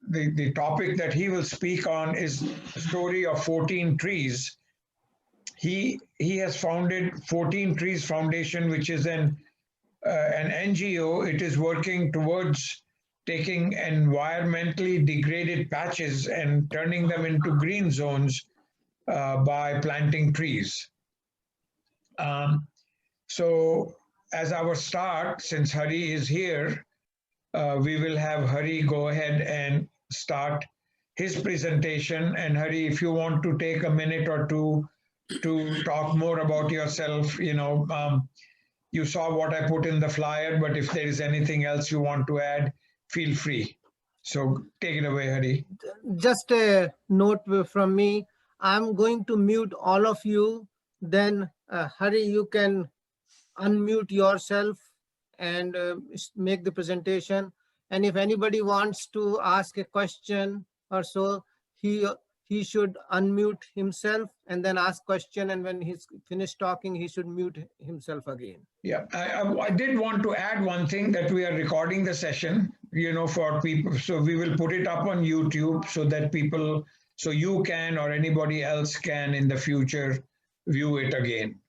the topic that he will speak on is the story of 14 trees. He has founded 14 Trees Foundation, which is an NGO. It is working towards taking environmentally degraded patches and turning them into green zones by planting trees. So as our start, since Hari is here, we will have Hari go ahead and start his presentation. And Hari, if you want to take a minute or two to talk more about yourself, you saw what I put in the flyer, but if there is anything else you want to add, feel free. So take it away, Hari. Just a note from me. I'm going to mute all of you. Then, Hari, you can unmute yourself and make the presentation. And if anybody wants to ask a question or so, he should unmute himself and then ask question. And when he's finished talking, he should mute himself again. Yeah, I did want to add one thing, that we are recording the session, for people. So we will put it up on YouTube so that people, so you can or anybody else can in the future view it again.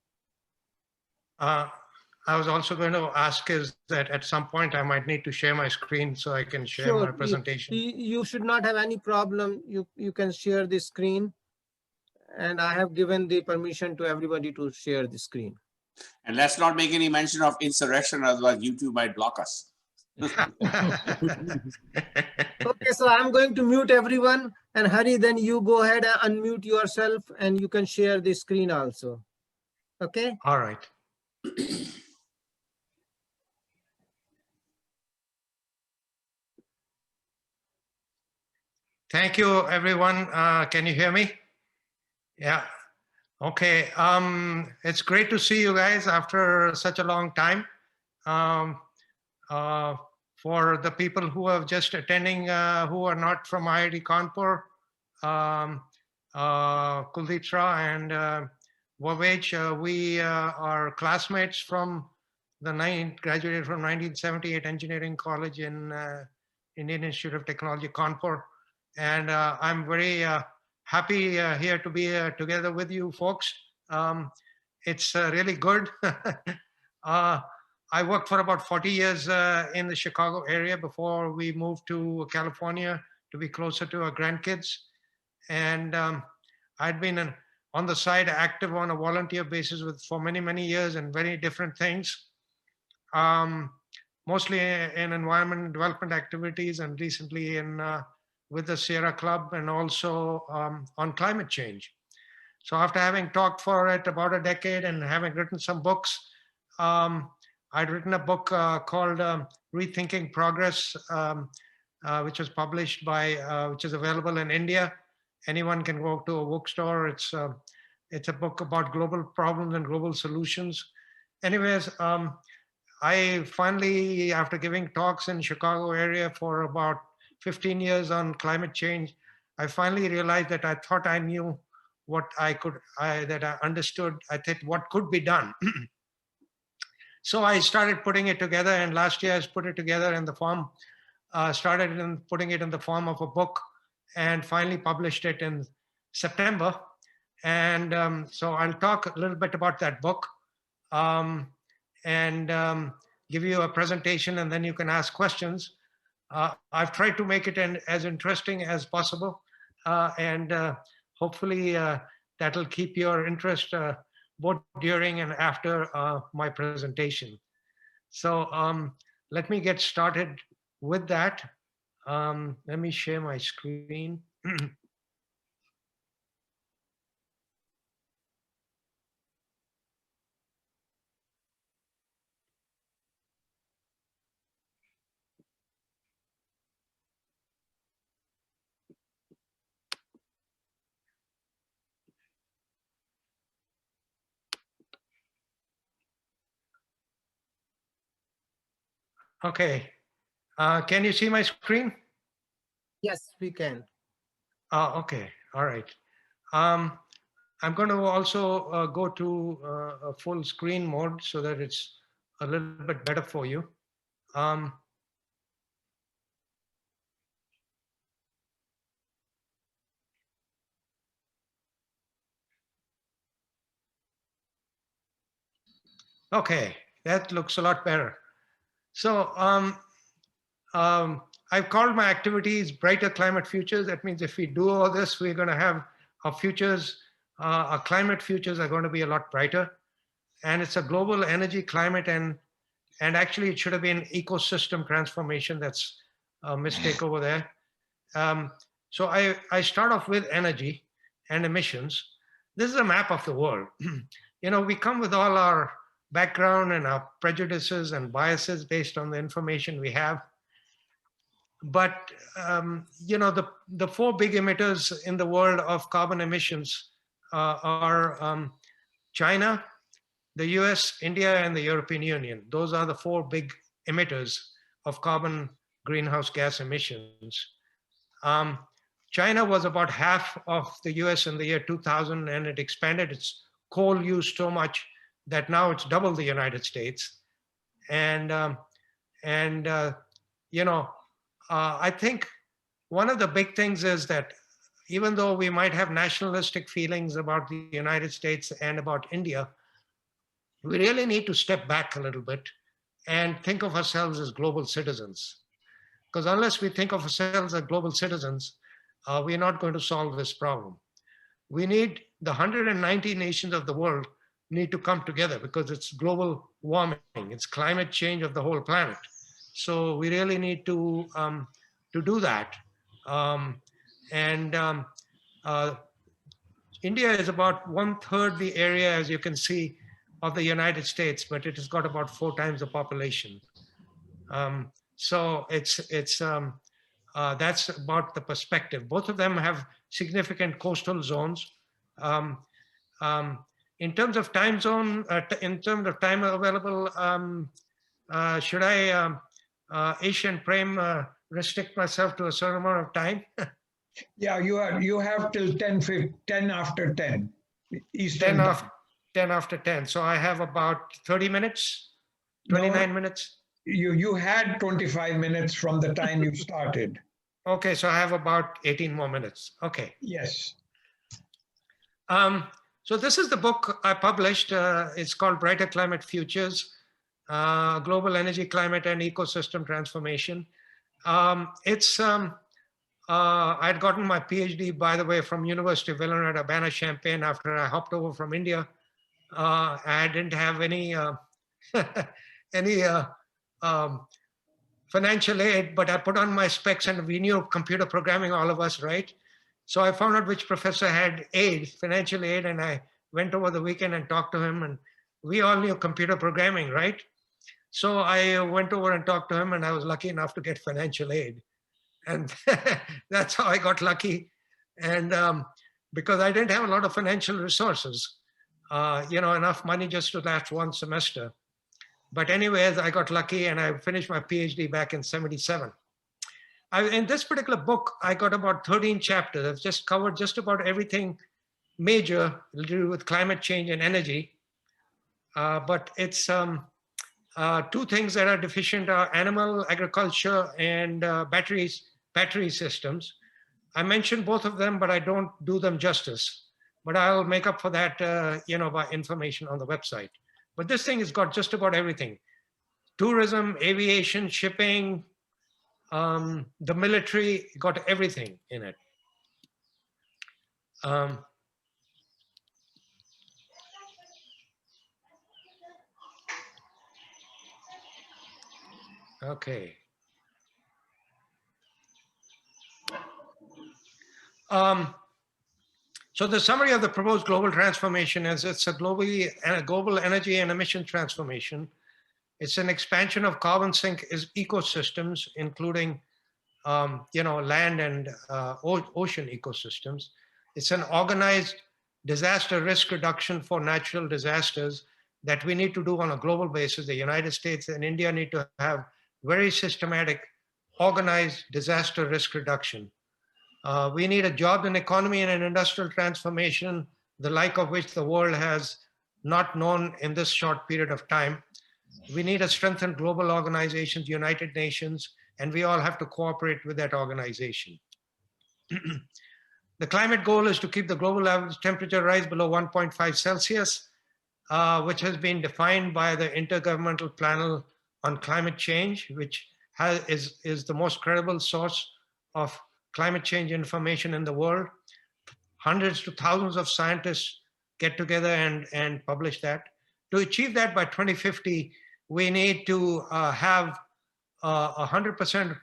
I was also going to ask is that at some point I might need to share my screen so I can share my presentation. You should not have any problem. You can share the screen. And I have given the permission to everybody to share the screen. And let's not make any mention of insurrection, otherwise YouTube might block us. Okay, so I'm going to mute everyone. And Hari, then you go ahead and unmute yourself and you can share the screen also. Okay? All right. Thank you, everyone. Can you hear me? Yeah. Okay. It's great to see you guys after such a long time. For the people who are just attending, who are not from IIT Kanpur, Kulditra and Vavej, we are classmates from graduated from 1978 Engineering College in Indian Institute of Technology, Kanpur. And I'm very happy here to be together with you folks. It's really good. I worked for about 40 years in the Chicago area before we moved to California to be closer to our grandkids. And I'd been on the side active on a volunteer basis for many, many years and very different things. Mostly in environment development activities and recently in with the Sierra Club and also on climate change. So after having talked for it about a decade and having written some books, I'd written a book called Rethinking Progress, which was published by, which is available in India. Anyone can go to a bookstore. It's a book about global problems and global solutions. Anyways, I finally, after giving talks in Chicago area for about 15 years on climate change, I finally realized that I thought I knew what that I understood, I think what could be done. So I started putting it together, and last year I put it together in the form, putting it in the form of a book, and finally published it in September. And so I'll talk a little bit about that book and give you a presentation, and then you can ask questions. I've tried to make it as interesting as possible, and hopefully that'll keep your interest both during and after my presentation. So let me get started with that. Let me share my screen. Okay, can you see my screen? Yes, we can. Okay, all right. I'm going to also go to a full screen mode so that it's a little bit better for you. Okay, that looks a lot better. So I've called my activities Brighter Climate Futures. That means if we do all this, we're going to have our futures, our climate futures are going to be a lot brighter. And it's a global energy, climate, and actually it should have been ecosystem transformation. That's a mistake over there. So I start off with energy and emissions. This is a map of the world. You know, we come with all our background and our prejudices and biases based on the information we have. But you know, the four big emitters in the world of carbon emissions are China, the US, India, and the European Union. Those are the four big emitters of carbon greenhouse gas emissions. China was about half of the US in the year 2000, and it expanded its coal use so much that now it's double the United States. And you know, I think one of the big things is that even though we might have nationalistic feelings about the United States and about India, we really need to step back a little bit and think of ourselves as global citizens. Because unless we think of ourselves as global citizens, we're not going to solve this problem. We need the 190 nations of the world need to come together because it's global warming, it's climate change of the whole planet. So we really need to do that. India is about 1/3 the area, as you can see, of the United States, but it has got about 4 times the population. So that's about the perspective. Both of them have significant coastal zones. In terms of time zone, in terms of time available, should I, Asian Prem, restrict myself to a certain amount of time? Yeah, you have till 10 after 10 Eastern. 10 after 10. So I have about 30 minutes, 29 minutes. You had 25 minutes from the time you started. Okay, so I have about 18 more minutes. Okay. Yes. So this is the book I published. It's called Brighter Climate Futures, Global Energy, Climate, and Ecosystem Transformation. I'd gotten my PhD, by the way, from University of Illinois at Urbana-Champaign after I hopped over from India. I didn't have any financial aid, but I put on my specs and we knew computer programming, all of us, right? So I found out which professor had aid, financial aid, and I went over the weekend and talked to him, and we all knew computer programming, right? So I went over and talked to him, and I was lucky enough to get financial aid. And that's how I got lucky. And because I didn't have a lot of financial resources, you know, enough money just to last one semester. But anyways, I got lucky and I finished my PhD back in '77. In this particular book, I got about 13 chapters. I've just covered just about everything major to do with climate change and energy. But it's two things that are deficient are animal agriculture and battery systems. I mentioned both of them, but I don't do them justice. But I'll make up for that, you know, by information on the website. But this thing has got just about everything: tourism, aviation, shipping, the military, got everything in it. Okay. So the summary of the proposed global transformation is it's a global energy and emission transformation. It's an expansion of carbon sink ecosystems, including you know, land and ocean ecosystems. It's an organized disaster risk reduction for natural disasters that we need to do on a global basis. The United States and India need to have very systematic, organized disaster risk reduction. We need a job and economy and an industrial transformation, the like of which the world has not known in this short period of time. We need a strengthened global organization, the United Nations, and we all have to cooperate with that organization. The climate goal is to keep the global average temperature rise below 1.5 Celsius. which has been defined by the Intergovernmental Panel on Climate Change, which is the most credible source of climate change information in the world. Hundreds to thousands of scientists get together and publish that. To achieve that by 2050, we need to have 100%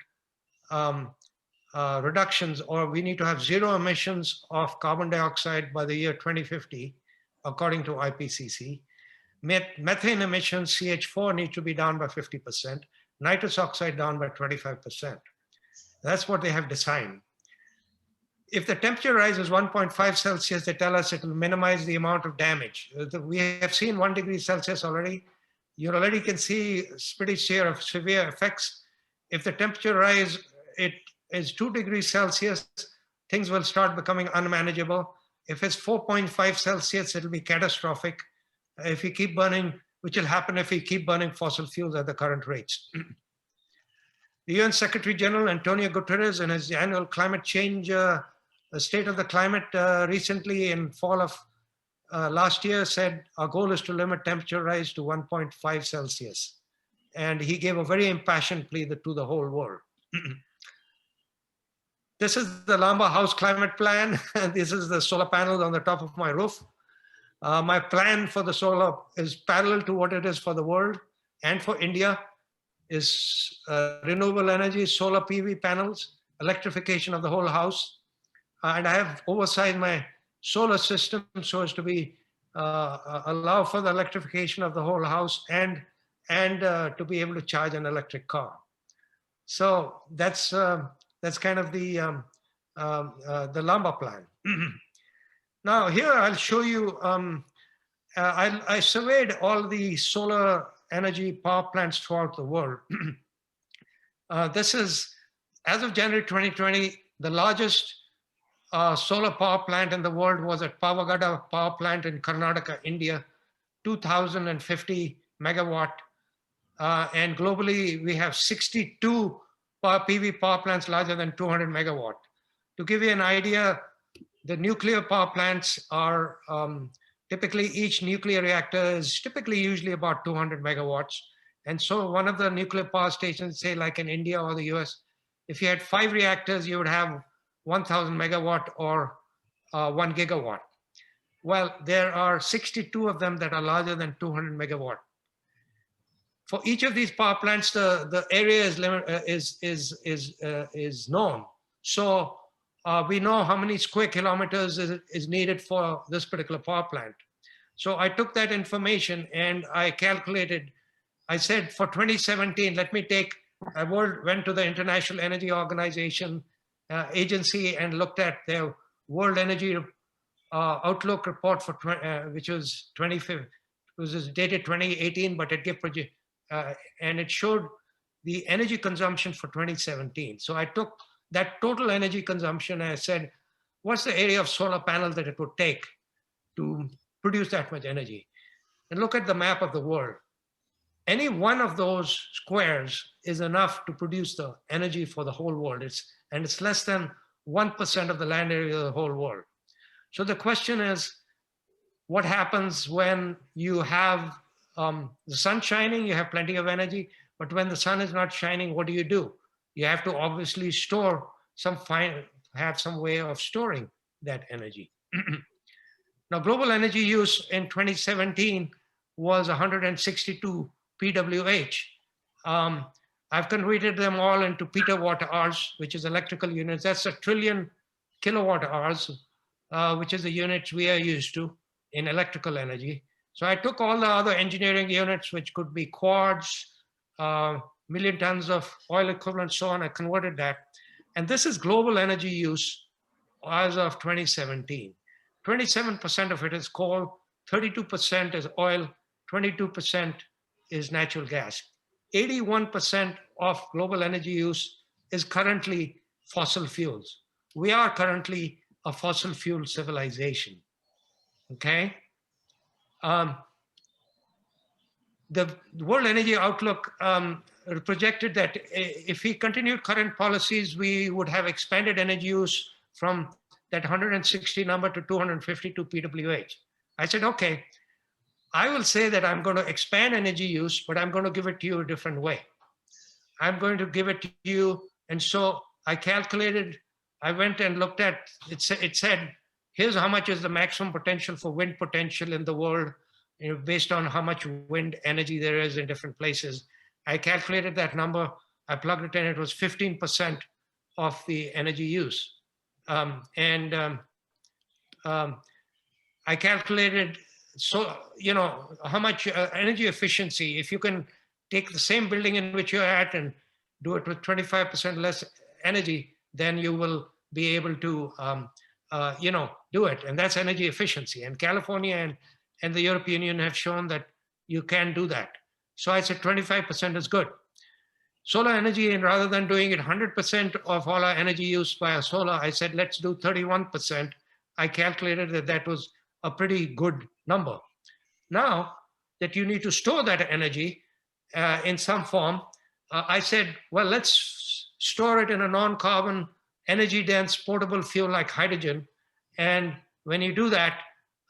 reductions, or we need to have zero emissions of carbon dioxide by the year 2050, according to IPCC. Methane emissions, CH4, need to be down by 50%, nitrous oxide down by 25%. That's what they have designed. If the temperature rises 1.5 Celsius, they tell us it will minimize the amount of damage. We have seen 1 degree Celsius already. You already can see pretty severe effects. If the temperature rise, it is 2 degrees Celsius, things will start becoming unmanageable. If it's 4.5 Celsius, it'll be catastrophic. If we keep burning, which will happen if we keep burning fossil fuels at the current rates. The UN Secretary General Antonio Guterres, in his annual climate change State of the Climate recently in fall of last year, said our goal is to limit temperature rise to 1.5 Celsius. And he gave a very impassioned plea to the whole world. This is the Lamba House Climate Plan. This is the solar panels on the top of my roof. My plan for the solar is parallel to what it is for the world and for India, is renewable energy, solar PV panels, electrification of the whole house. And I have oversized my solar system so as to be allow for the electrification of the whole house and to be able to charge an electric car. So that's kind of the Lamba plan. Now here I'll show you, I surveyed all the solar energy power plants throughout the world. This is, as of January 2020, the largest solar power plant in the world was at Pavagada power plant in Karnataka, India, 2,050 megawatt. And globally, we have 62 PV power plants larger than 200 megawatt. To give you an idea, the nuclear power plants are typically, each nuclear reactor is typically usually about 200 megawatts. And so one of the nuclear power stations, say like in India or the US, if you had 5 reactors, you would have 1,000 megawatt or 1 gigawatt. Well, there are 62 of them that are larger than 200 megawatt. For each of these power plants, the area is known. So we know how many square kilometers is needed for this particular power plant. So I took that information and I calculated, I said for 2017, let me take, I went to the International Energy Organization agency and looked at their World Energy Outlook report for which was 25, it was dated 2018, but it gave and it showed the energy consumption for 2017. So I took that total energy consumption and I said, what's the area of solar panels that it would take to produce that much energy? And look at the map of the world. Any one of those squares is enough to produce the energy for the whole world. And it's less than 1% of the land area of the whole world. So the question is, what happens when you have the sun shining, you have plenty of energy, but when the sun is not shining, what do? You have to obviously store have some way of storing that energy. Now, global energy use in 2017 was 162 PWH. I've converted them all into petawatt hours, which is electrical units. That's 1 trillion kilowatt hours, which is the units we are used to in electrical energy. So I took all the other engineering units, which could be quarts, million tons of oil equivalent, so on. I converted that. And this is global energy use as of 2017. 27% of it is coal, 32% is oil, 22% is natural gas. 81% of global energy use is currently fossil fuels. We are currently a fossil fuel civilization, okay? The World Energy Outlook projected that if we continued current policies, we would have expanded energy use from that 160 number to 252 PWH. I said, okay, I will say that I'm going to expand energy use, but I'm going to give it to you a different way. I'm going to give it to you. And so I calculated, I went and looked at, it said, here's how much is the maximum potential for wind potential in the world, based on how much wind energy there is in different places. I calculated that number, I plugged it in, it was 15% of the energy use. I calculated, so, how much energy efficiency, if you can take the same building in which you're at and do it with 25% less energy, then you will be able to, do it. And that's energy efficiency. And California and the European Union have shown that you can do that. So I said 25% is good. Solar energy, and rather than doing it 100% of all our energy use via solar, I said, let's do 31%. I calculated that that was a pretty good number. Now that you need to store that energy in some form, I said, well, let's store it in a non-carbon, energy-dense, portable fuel like hydrogen. And when you do that,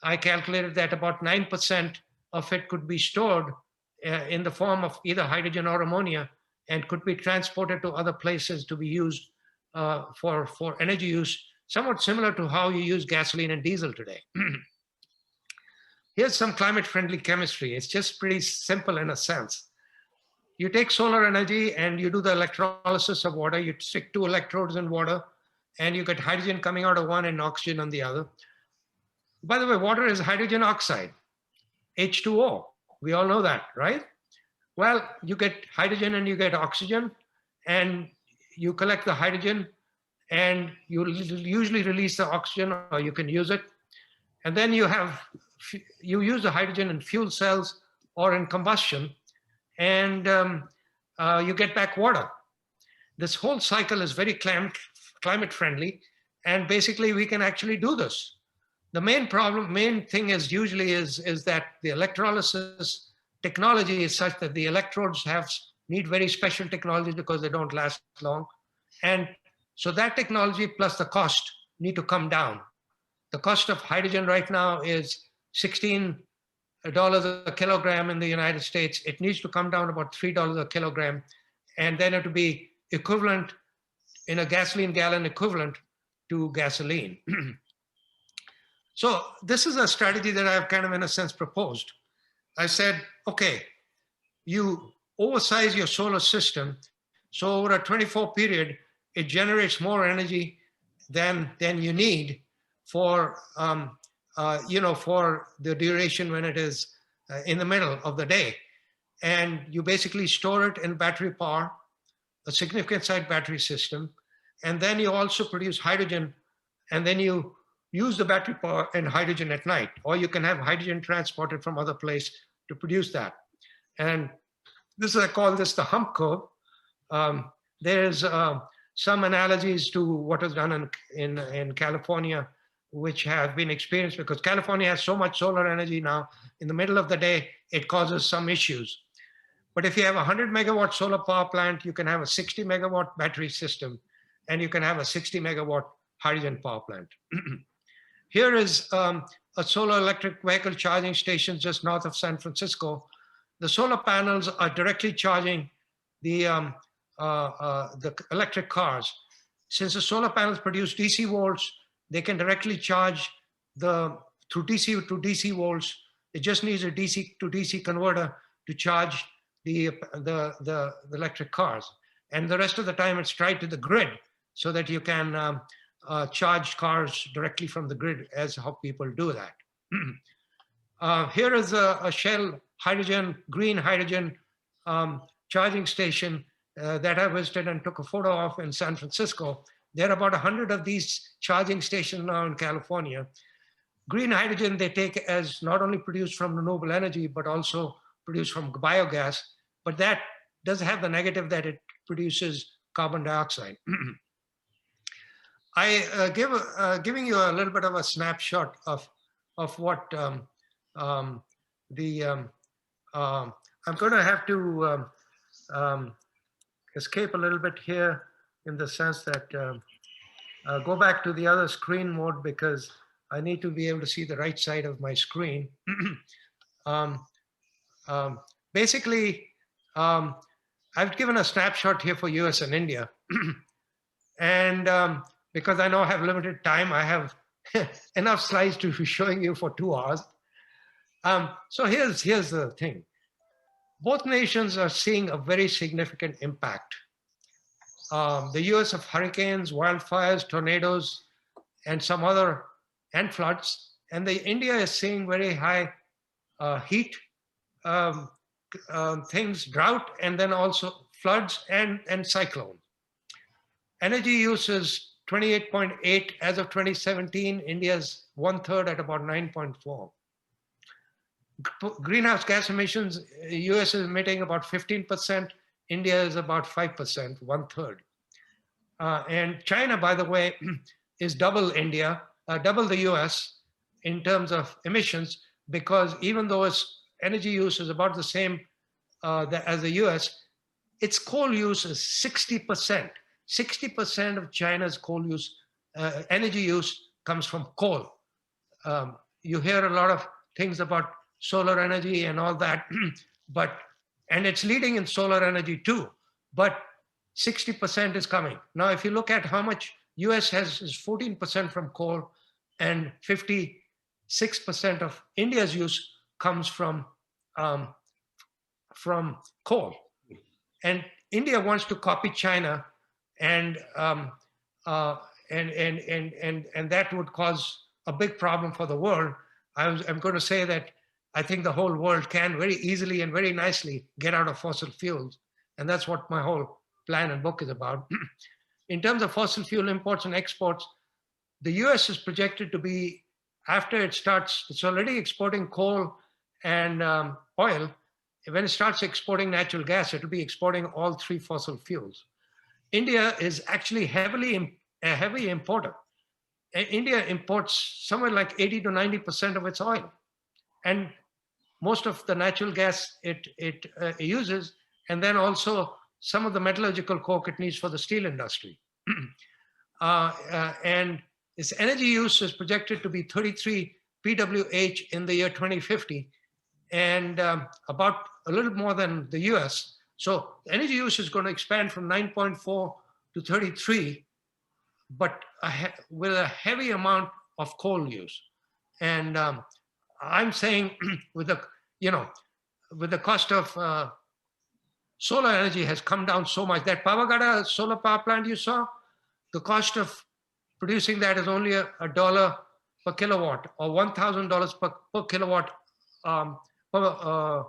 I calculated that about 9% of it could be stored in the form of either hydrogen or ammonia, and could be transported to other places to be used for energy use, somewhat similar to how you use gasoline and diesel today. Here's some climate-friendly chemistry. It's just pretty simple in a sense. You take solar energy and you do the electrolysis of water. You stick 2 electrodes in water, and you get hydrogen coming out of one and oxygen on the other. By the way, water is hydrogen oxide, H2O. We all know that, right? Well, you get hydrogen and you get oxygen, and you collect the hydrogen, and you usually release the oxygen, or you can use it. And then you use the hydrogen in fuel cells or in combustion, and you get back water. This whole cycle is very climate friendly, and basically we can actually do this. The main thing is usually is that the electrolysis technology is such that the electrodes need very special technology because they don't last long. And so that technology plus the cost need to come down. The cost of hydrogen right now is $16 a kilogram in the United States. It needs to come down about $3 a kilogram, and then it will be equivalent in a gasoline gallon equivalent to gasoline. So this is a strategy that I've kind of in a sense proposed. I said, okay, you oversize your solar system, so over a 24 period, it generates more energy than you need for for the duration when it is in the middle of the day. And you basically store it in battery power, a significant side battery system, and then you also produce hydrogen, and then you use the battery power and hydrogen at night, or you can have hydrogen transported from other place to produce that. And this is, I call this the hump curve. There's some analogies to what was done in California, which have been experienced because California has so much solar energy now. In the middle of the day, it causes some issues. But if you have a 100 megawatt solar power plant, you can have a 60 megawatt battery system, and you can have a 60 megawatt hydrogen power plant. Here is a solar electric vehicle charging station just north of San Francisco. The solar panels are directly charging the electric cars. Since the solar panels produce DC volts, they can directly charge through DC to DC volts. It just needs a DC to DC converter to charge the electric cars. And the rest of the time it's tied to the grid so that you can charge cars directly from the grid as how people do that. Here is a Shell green hydrogen charging station that I visited and took a photo of in San Francisco. There are about 100 of these charging stations now in California. Green hydrogen they take as not only produced from renewable energy, but also produced from biogas. But that does have the negative that it produces carbon dioxide. Giving you a little bit of a snapshot of what I'm going to have to escape a little bit here in the sense that go back to the other screen mode because I need to be able to see the right side of my screen. Um, Basically, I've given a snapshot here for US and India. And because I know I have limited time, I have enough slides to be showing you for 2 hours. So here's the thing. Both nations are seeing a very significant impact. The US of hurricanes, wildfires, tornadoes, and some other, and floods. And India is seeing very high heat things, drought, and then also floods and cyclones. Energy use is 28.8 as of 2017. India's 1/3 at about 9.4. Greenhouse gas emissions, US is emitting about 15%. India is about 5%, 1/3. And China, by the way, is double India, double the US in terms of emissions, because even though its energy use is about the same as the US, its coal use is 60%. 60% of China's coal use, energy use comes from coal. You hear a lot of things about solar energy and all that, and it's leading in solar energy too, but 60% is coming. Now, if you look at how much US has, is 14% from coal, and 56% of India's use comes from coal. And India wants to copy China, and that would cause a big problem for the world. I'm going to say that I think the whole world can very easily and very nicely get out of fossil fuels. And that's what my whole plan and book is about. In terms of fossil fuel imports and exports, the US is projected to be, after it starts, it's already exporting coal and oil. When it starts exporting natural gas, it will be exporting all 3 fossil fuels. India is actually a heavy importer. India imports somewhere like 80 to 90% of its oil, and most of the natural gas it uses, and then also some of the metallurgical coke it needs for the steel industry. And its energy use is projected to be 33 PWH in the year 2050, and about a little more than the US. So energy use is going to expand from 9.4 to 33, but with a heavy amount of coal use. And I'm saying with the cost of solar energy has come down so much. That Pavagada solar power plant you saw, the cost of producing that is only $1 per kilowatt, or $1,000 per kilowatt, per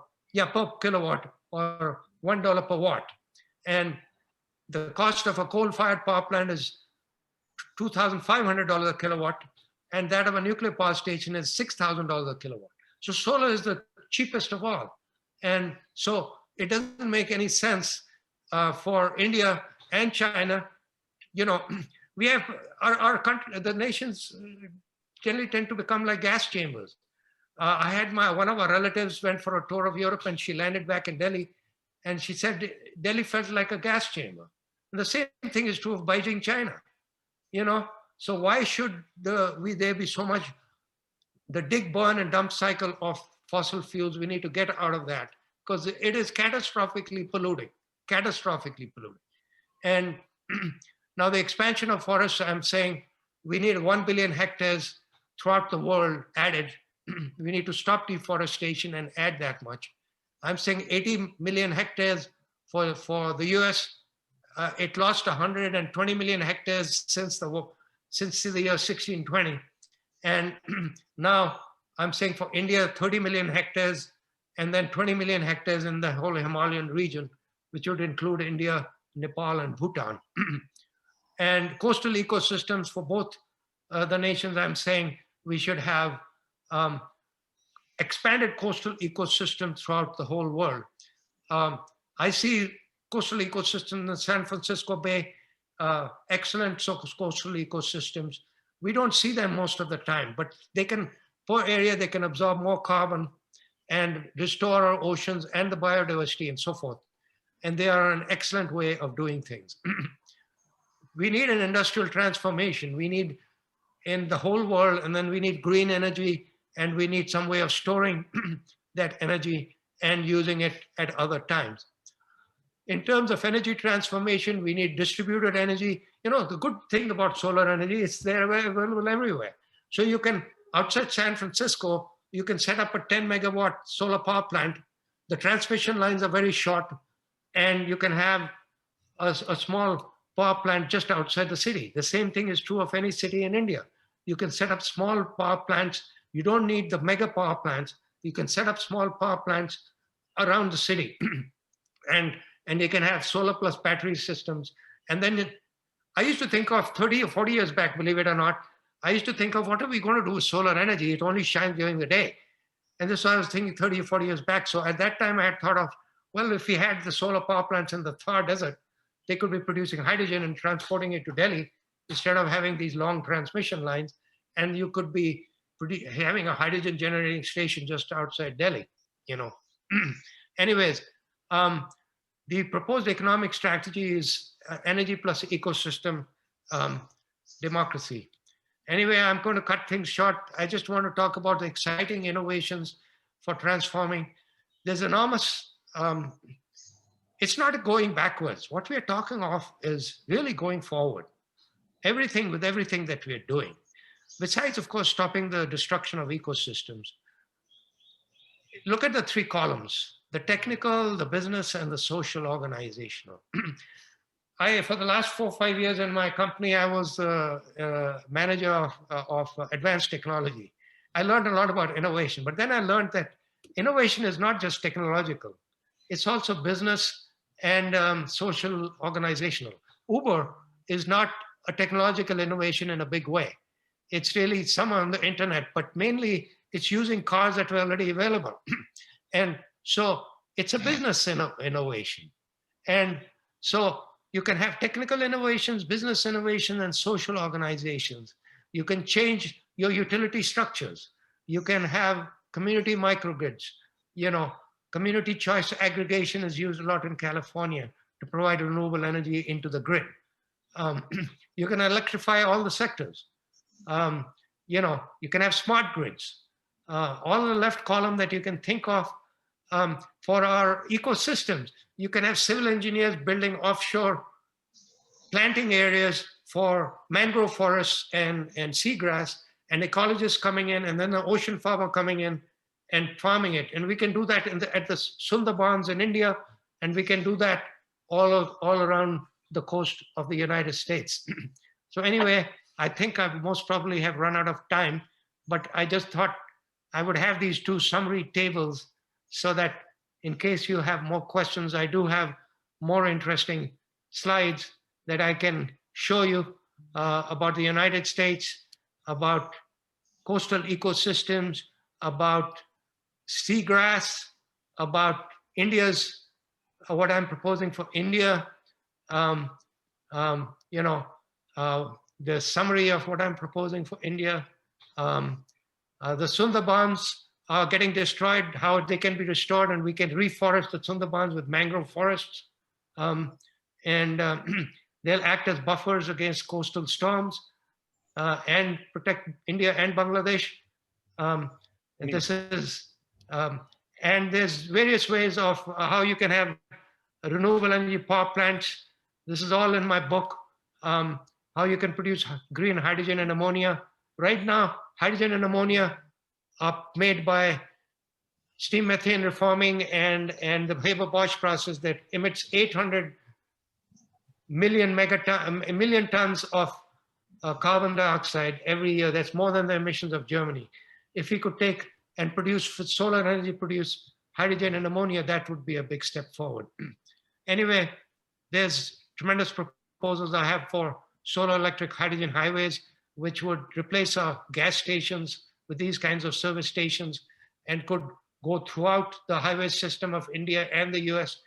kilowatt, or $1 per watt. And the cost of a coal-fired power plant is $2,500 a kilowatt, and that of a nuclear power station is $6,000 a kilowatt. So solar is the cheapest of all. And so it doesn't make any sense for India and China. We have our country, the nations generally tend to become like gas chambers. I had one of our relatives went for a tour of Europe, and she landed back in Delhi, and she said Delhi felt like a gas chamber. And the same thing is true of Beijing, China. So why should there be so much the dig, burn, and dump cycle of fossil fuels? We need to get out of that, because it is catastrophically polluting. And now the expansion of forests, I'm saying we need 1 billion hectares throughout the world added. We need to stop deforestation and add that much. I'm saying 80 million hectares for the US. It lost 120 million hectares since the year 1620. And now I'm saying for India, 30 million hectares, and then 20 million hectares in the whole Himalayan region, which would include India, Nepal, and Bhutan. And coastal ecosystems for both the nations, I'm saying we should have expanded coastal ecosystems throughout the whole world. I see coastal ecosystems in the San Francisco Bay, excellent coastal ecosystems. We don't see them most of the time, but per area, they can absorb more carbon and restore our oceans and the biodiversity and so forth. And they are an excellent way of doing things. We need an industrial transformation. We need in the whole world, and then we need green energy, and we need some way of storing that energy and using it at other times. In terms of energy transformation, we need distributed energy. You know, the good thing about solar energy is they're available everywhere. So you can, outside San Francisco, you can set up a 10 megawatt solar power plant. The transmission lines are very short, and you can have a small power plant just outside the city. The same thing is true of any city in India. You can set up small power plants. You don't need the mega power plants. You can set up small power plants around the city. and you can have solar plus battery systems. And then I used to think of 30 or 40 years back, believe it or not, I used to think of what are we going to do with solar energy? It only shines during the day. And this I was thinking 30 or 40 years back. So at that time I had thought of, well, if we had the solar power plants in the Thar Desert, they could be producing hydrogen and transporting it to Delhi instead of having these long transmission lines. And you could be having a hydrogen generating station just outside Delhi, you know. Anyways, the proposed economic strategy is energy plus ecosystem democracy. Anyway, I'm going to cut things short. I just want to talk about the exciting innovations for transforming. There's enormous, it's not going backwards. What we're talking of is really going forward. Everything with everything that we're doing. Besides, of course, stopping the destruction of ecosystems. Look at the three columns: the technical, the business, and the social organizational. For the last 4 or 5 years in my company, I was manager of advanced technology. I learned a lot about innovation, but then I learned that innovation is not just technological. It's also business and social organizational. Uber is not a technological innovation in a big way. It's really somewhere on the internet, but mainly it's using cars that were already available. And so it's a business innovation. And so you can have technical innovations, business innovation, and social organizations. You can change your utility structures. You can have community microgrids. You know, community choice aggregation is used a lot in California to provide renewable energy into the grid. You can electrify all the sectors. You know, you can have smart grids. All the left column that you can think of for our ecosystems. You can have civil engineers building offshore planting areas for mangrove forests and seagrass, and ecologists coming in, and then the ocean farmer coming in and farming it. And we can do that at the Sundarbans in India, and we can do that all around the coast of the United States. So anyway, I think I most probably have run out of time, but I just thought I would have these two summary tables so that in case you have more questions, I do have more interesting slides that I can show you about the United States, about coastal ecosystems, about seagrass, about India's, what I'm proposing for India, you know, the summary of what I'm proposing for India. The Sundarbans are getting destroyed, how they can be restored, and we can reforest the Sundarbans with mangrove forests. They'll act as buffers against coastal storms and protect India and Bangladesh. And this is, and there's various ways of how you can have renewable energy power plants. This is all in my book, how you can produce green hydrogen and ammonia. Right now, hydrogen and ammonia are made by steam methane reforming and the Haber-Bosch process that emits 800 million tons of carbon dioxide every year. That's more than the emissions of Germany. If we could take and produce for solar energy, produce hydrogen and ammonia, that would be a big step forward. Anyway, there's tremendous proposals I have for solar electric hydrogen highways, which would replace our gas stations with these kinds of service stations and could go throughout the highway system of India and the US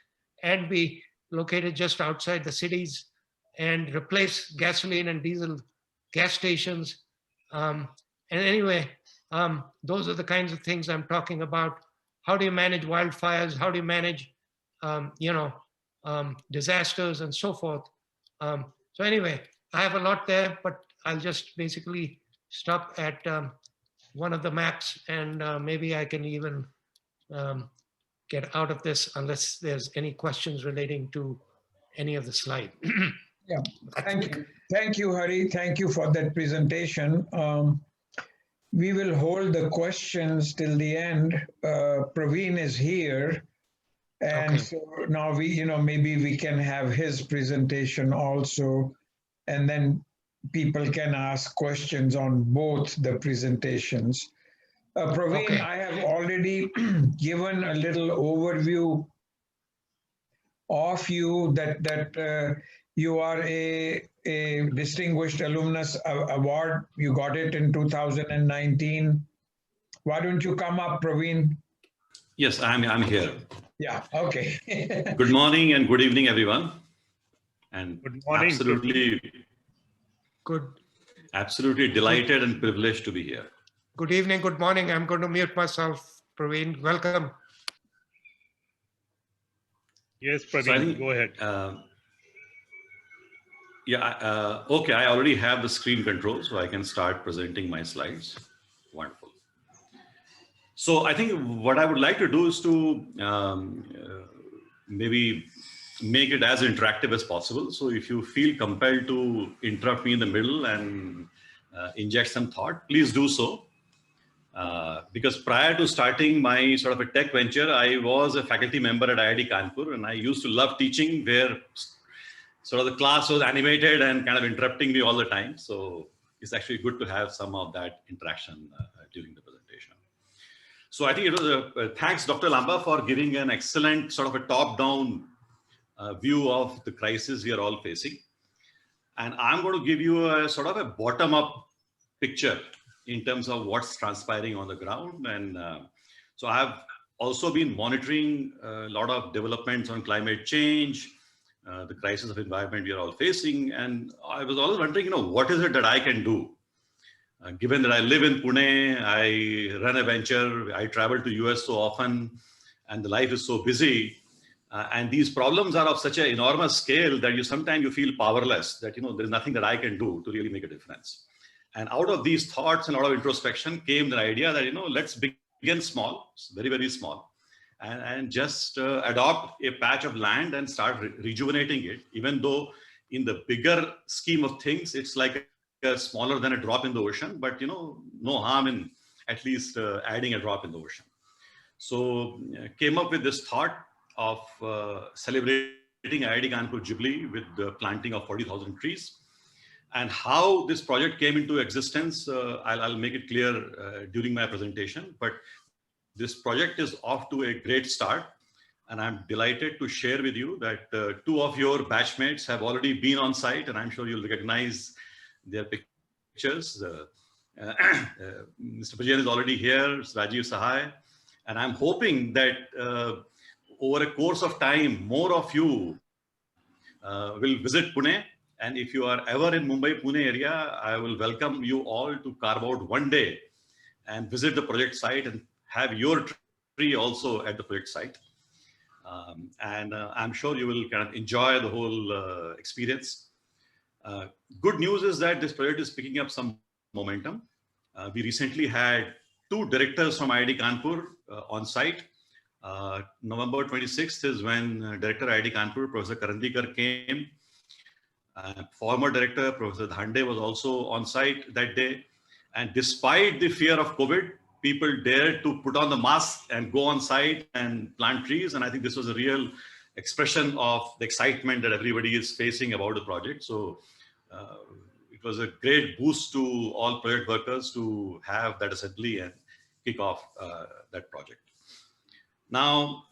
and be located just outside the cities and replace gasoline and diesel gas stations. And anyway, those are the kinds of things I'm talking about. How do you manage wildfires? How do you manage, disasters and so forth? So anyway, I have a lot there, but I'll just basically stop at one of the maps, and maybe I can even get out of this unless there's any questions relating to any of the slide. Yeah, thank you, Hari. Thank you for that presentation. We will hold the questions till the end. Praveen is here. And Okay. so now maybe we can have his presentation also, and then people can ask questions on both the presentations. Praveen, Okay. I have already given a little overview of you that you are a distinguished alumnus award. You got it in 2019. Why don't you come up, Praveen? Yes, I'm here. Yeah, okay. Good morning and good evening, everyone. And good morning. absolutely delighted and privileged to be here. Good evening, good morning. I'm going to mute myself, Praveen. Welcome. Yes, Praveen, go ahead. Okay, I already have the screen control, so I can start presenting my slides. Wonderful. So I think what I would like to do is to maybe make it as interactive as possible. So if you feel compelled to interrupt me in the middle and inject some thought, please do so. Because prior to starting my sort of a tech venture, I was a faculty member at IIT Kanpur, and I used to love teaching where sort of the class was animated and kind of interrupting me all the time. So it's actually good to have some of that interaction during the presentation. So I think it was thanks, Dr. Lamba, for giving an excellent sort of a top-down view of the crisis we are all facing. And I'm going to give you a sort of a bottom-up picture in terms of what's transpiring on the ground. And so I have also been monitoring a lot of developments on climate change, the crisis of environment we are all facing. And I was always wondering, what is it that I can do? Given that I live in Pune, I run a venture, I travel to US so often, and the life is so busy. And these problems are of such an enormous scale that sometimes you feel powerless, that there's nothing that I can do to really make a difference. And out of these thoughts and a lot of introspection came the idea that, let's begin small, very, very small, and just adopt a patch of land and start rejuvenating it, even though in the bigger scheme of things, it's like smaller than a drop in the ocean, but no harm in at least adding a drop in the ocean. So came up with this thought of celebrating IIT Kanpur Jubilee with the planting of 40,000 trees. And how this project came into existence, I'll make it clear during my presentation, but this project is off to a great start. And I'm delighted to share with you that two of your batchmates have already been on site, and I'm sure you'll recognize their pictures. Mr. Pajan is already here, Rajiv Sahai, and I'm hoping that over a course of time, more of you will visit Pune. And if you are ever in Mumbai-Pune area, I will welcome you all to carve out one day and visit the project site and have your tree also at the project site. I'm sure you will kind of enjoy the whole experience. Good news is that this project is picking up some momentum. We recently had two directors from IIT Kanpur on site. November 26th is when Director IIT Kanpur, Professor Karandikar, came. Former director, Professor Dhande, was also on site that day. And despite the fear of COVID, people dared to put on the mask and go on site and plant trees. And I think this was a real expression of the excitement that everybody is facing about the project. So it was a great boost to all project workers to have that assembly and kick off that project. Now,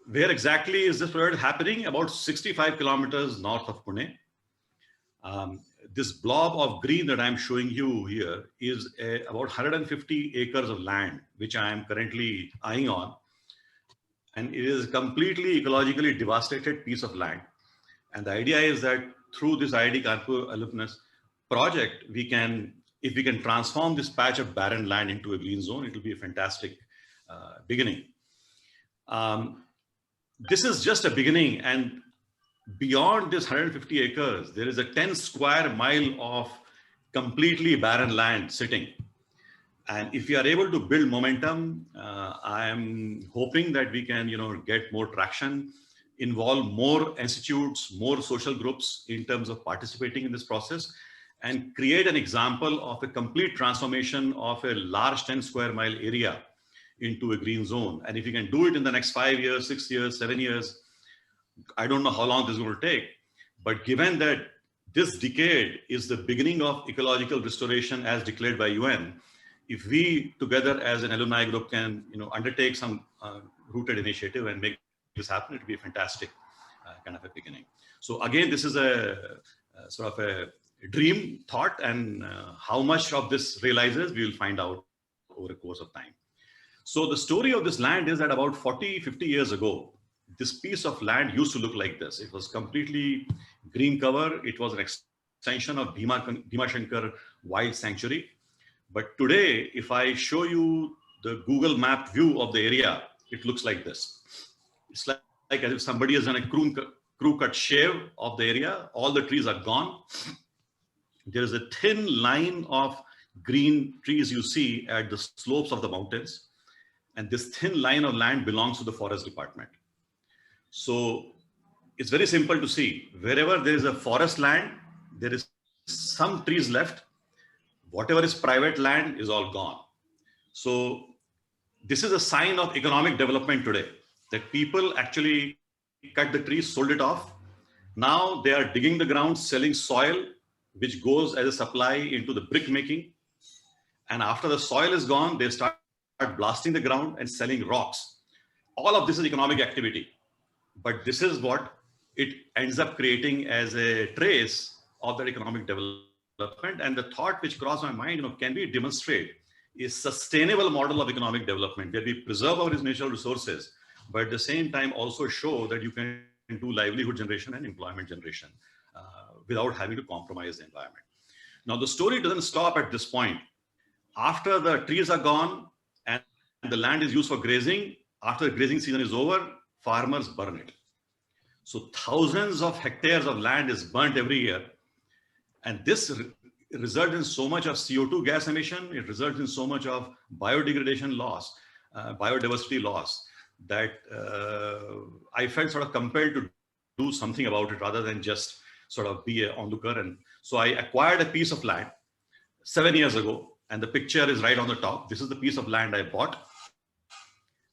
where exactly is this project happening? About 65 kilometers north of Pune. This blob of green that I'm showing you here is about 150 acres of land, which I am currently eyeing on. And it is a completely ecologically devastated piece of land. And the idea is that through this IIT Kanpur alumnus project, if we can transform this patch of barren land into a green zone, it will be a fantastic beginning. This is just a beginning, and beyond this 150 acres, there is a 10 square mile of completely barren land sitting. And if we are able to build momentum, I am hoping that we can, get more traction, involve more institutes, more social groups in terms of participating in this process, and create an example of a complete transformation of a large 10 square mile area into a green zone. And if you can do it in the next 5 years, 6 years, 7 years, I don't know how long this is going to take, but given that this decade is the beginning of ecological restoration as declared by UN, if we together as an alumni group can, undertake some rooted initiative and make this happen, it would be a fantastic kind of a beginning. So again, this is a sort of a dream thought, and how much of this realizes, we will find out over the course of time. So the story of this land is that about 40, 50 years ago, this piece of land used to look like this. It was completely green cover. It was an extension of Bhima Shankar Wild Sanctuary. But today, if I show you the Google map view of the area, it looks like this. It's like as if somebody has done a crew cut shave of the area. All the trees are gone. There is a thin line of green trees you see at the slopes of the mountains. And this thin line of land belongs to the forest department. So it's very simple to see. Wherever there is a forest land, there is some trees left. Whatever is private land is all gone. So this is a sign of economic development today, that people actually cut the trees, sold it off. Now they are digging the ground, selling soil, which goes as a supply into the brick making. And after the soil is gone, they start blasting the ground and selling rocks. All of this is economic activity. But this is what it ends up creating as a trace of that economic development. And the thought which crossed my mind, can we demonstrate a sustainable model of economic development where we preserve our natural resources, but at the same time also show that you can do livelihood generation and employment generation without having to compromise the environment. Now, the story doesn't stop at this point. After the trees are gone and the land is used for grazing, after the grazing season is over, farmers burn it. So thousands of hectares of land is burnt every year. And this results in so much of CO2 gas emission. It results in so much of biodegradation loss, biodiversity loss, that I felt sort of compelled to do something about it rather than just sort of be an onlooker. And so I acquired a piece of land 7 years ago, and the picture is right on the top. This is the piece of land I bought.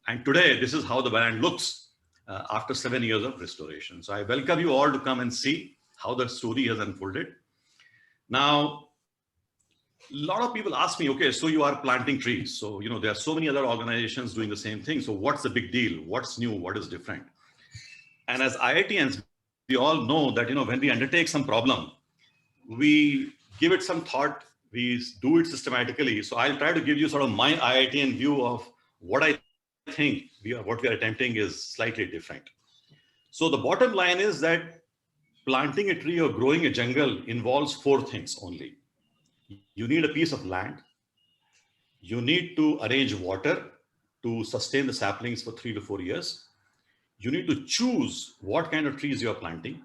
And today, this is how the land looks after 7 years of restoration. So I welcome you all to come and see how the story has unfolded. Now, a lot of people ask me, okay, so you are planting trees. So, there are so many other organizations doing the same thing. So what's the big deal? What's new? What is different? And as IITians, we all know that, when we undertake some problem, we give it some thought, we do it systematically. So I'll try to give you sort of my IITian view of what I think what we are attempting is slightly different. So the bottom line is that planting a tree or growing a jungle involves 4 things only. You need a piece of land. You need to arrange water to sustain the saplings for 3 to 4 years. You need to choose what kind of trees you are planting.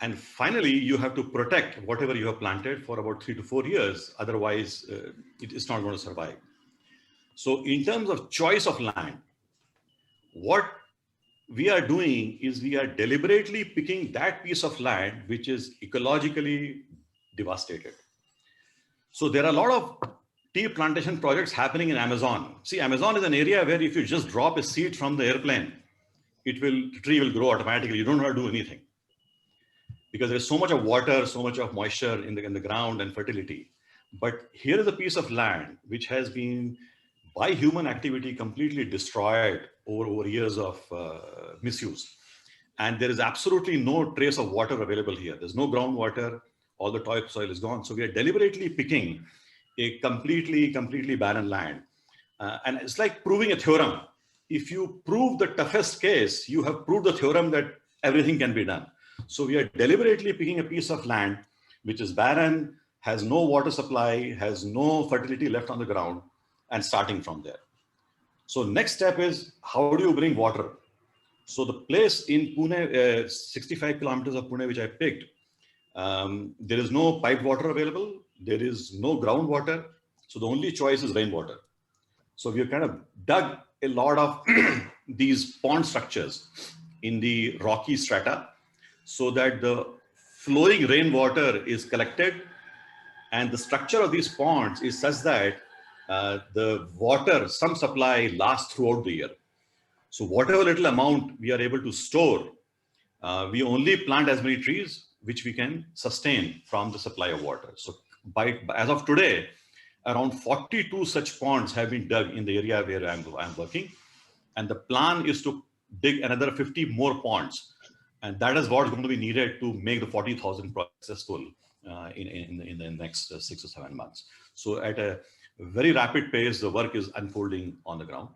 And finally, you have to protect whatever you have planted for about 3 to 4 years. Otherwise, it is not going to survive. So in terms of choice of land, what we are doing is we are deliberately picking that piece of land which is ecologically devastated. So there are a lot of tea plantation projects happening in Amazon. See, Amazon is an area where if you just drop a seed from the airplane, the tree will grow automatically. You don't have to do anything, because there is so much of water, so much of moisture in the ground and fertility. But here is a piece of land which has been by human activity completely destroyed over years of misuse. And there is absolutely no trace of water available here. There's no groundwater, all the topsoil is gone. So we are deliberately picking a completely barren land. And it's like proving a theorem. If you prove the toughest case, you have proved the theorem that everything can be done. So we are deliberately picking a piece of land which is barren, has no water supply, has no fertility left on the ground, and starting from there. So next step is, how do you bring water? So the place in Pune, 65 kilometers of Pune, which I picked, there is no piped water available. There is no groundwater. So the only choice is rainwater. So we have kind of dug a lot of these pond structures in the rocky strata so that the flowing rainwater is collected, and the structure of these ponds is such that the water, some supply lasts throughout the year. So whatever little amount we are able to store, we only plant as many trees which we can sustain from the supply of water. So as of today, around 42 such ponds have been dug in the area where I'm working. And the plan is to dig another 50 more ponds. And that is what's going to be needed to make the 40,000 successful in the next 6 or 7 months. So at a very rapid pace, the work is unfolding on the ground.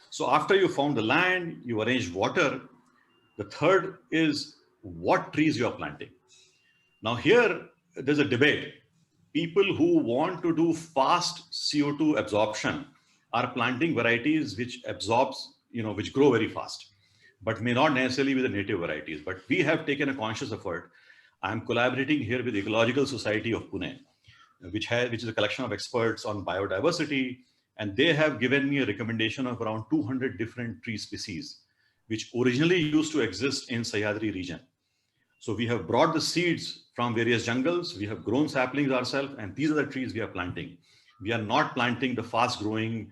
So after you found the land, you arrange water. The third is what trees you are planting. Now here, there's a debate. People who want to do fast CO2 absorption are planting varieties which absorbs, which grow very fast, but may not necessarily be the native varieties. But we have taken a conscious effort. I'm collaborating here with the Ecological Society of Pune, which is a collection of experts on biodiversity. And they have given me a recommendation of around 200 different tree species, which originally used to exist in Sahyadri region. So we have brought the seeds from various jungles. We have grown saplings ourselves, and these are the trees we are planting. We are not planting the fast growing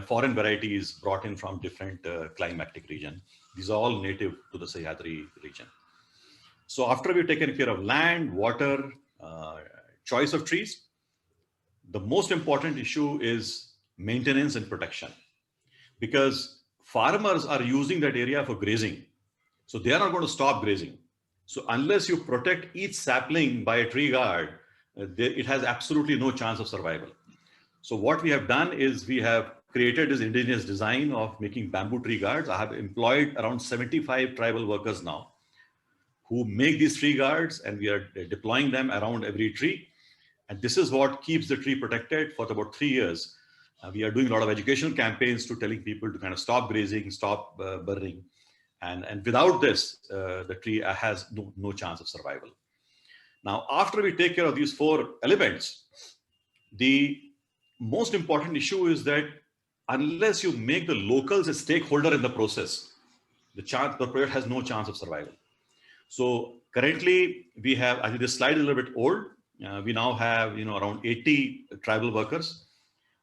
foreign varieties brought in from different climatic region. These are all native to the Sahyadri region. So after we've taken care of land, water, choice of trees, the most important issue is maintenance and protection, because farmers are using that area for grazing. So they are not going to stop grazing. So unless you protect each sapling by a tree guard, it has absolutely no chance of survival. So what we have done is we have created this indigenous design of making bamboo tree guards. I have employed around 75 tribal workers now who make these tree guards, and we are deploying them around every tree. And this is what keeps the tree protected for about 3 years. We are doing a lot of educational campaigns to telling people to kind of stop grazing, stop burning. And without this, the tree has no chance of survival. Now, after we take care of these 4 elements, the most important issue is that unless you make the locals a stakeholder in the process, the project has no chance of survival. So currently we have, I think this slide is a little bit old. We now have around 80 tribal workers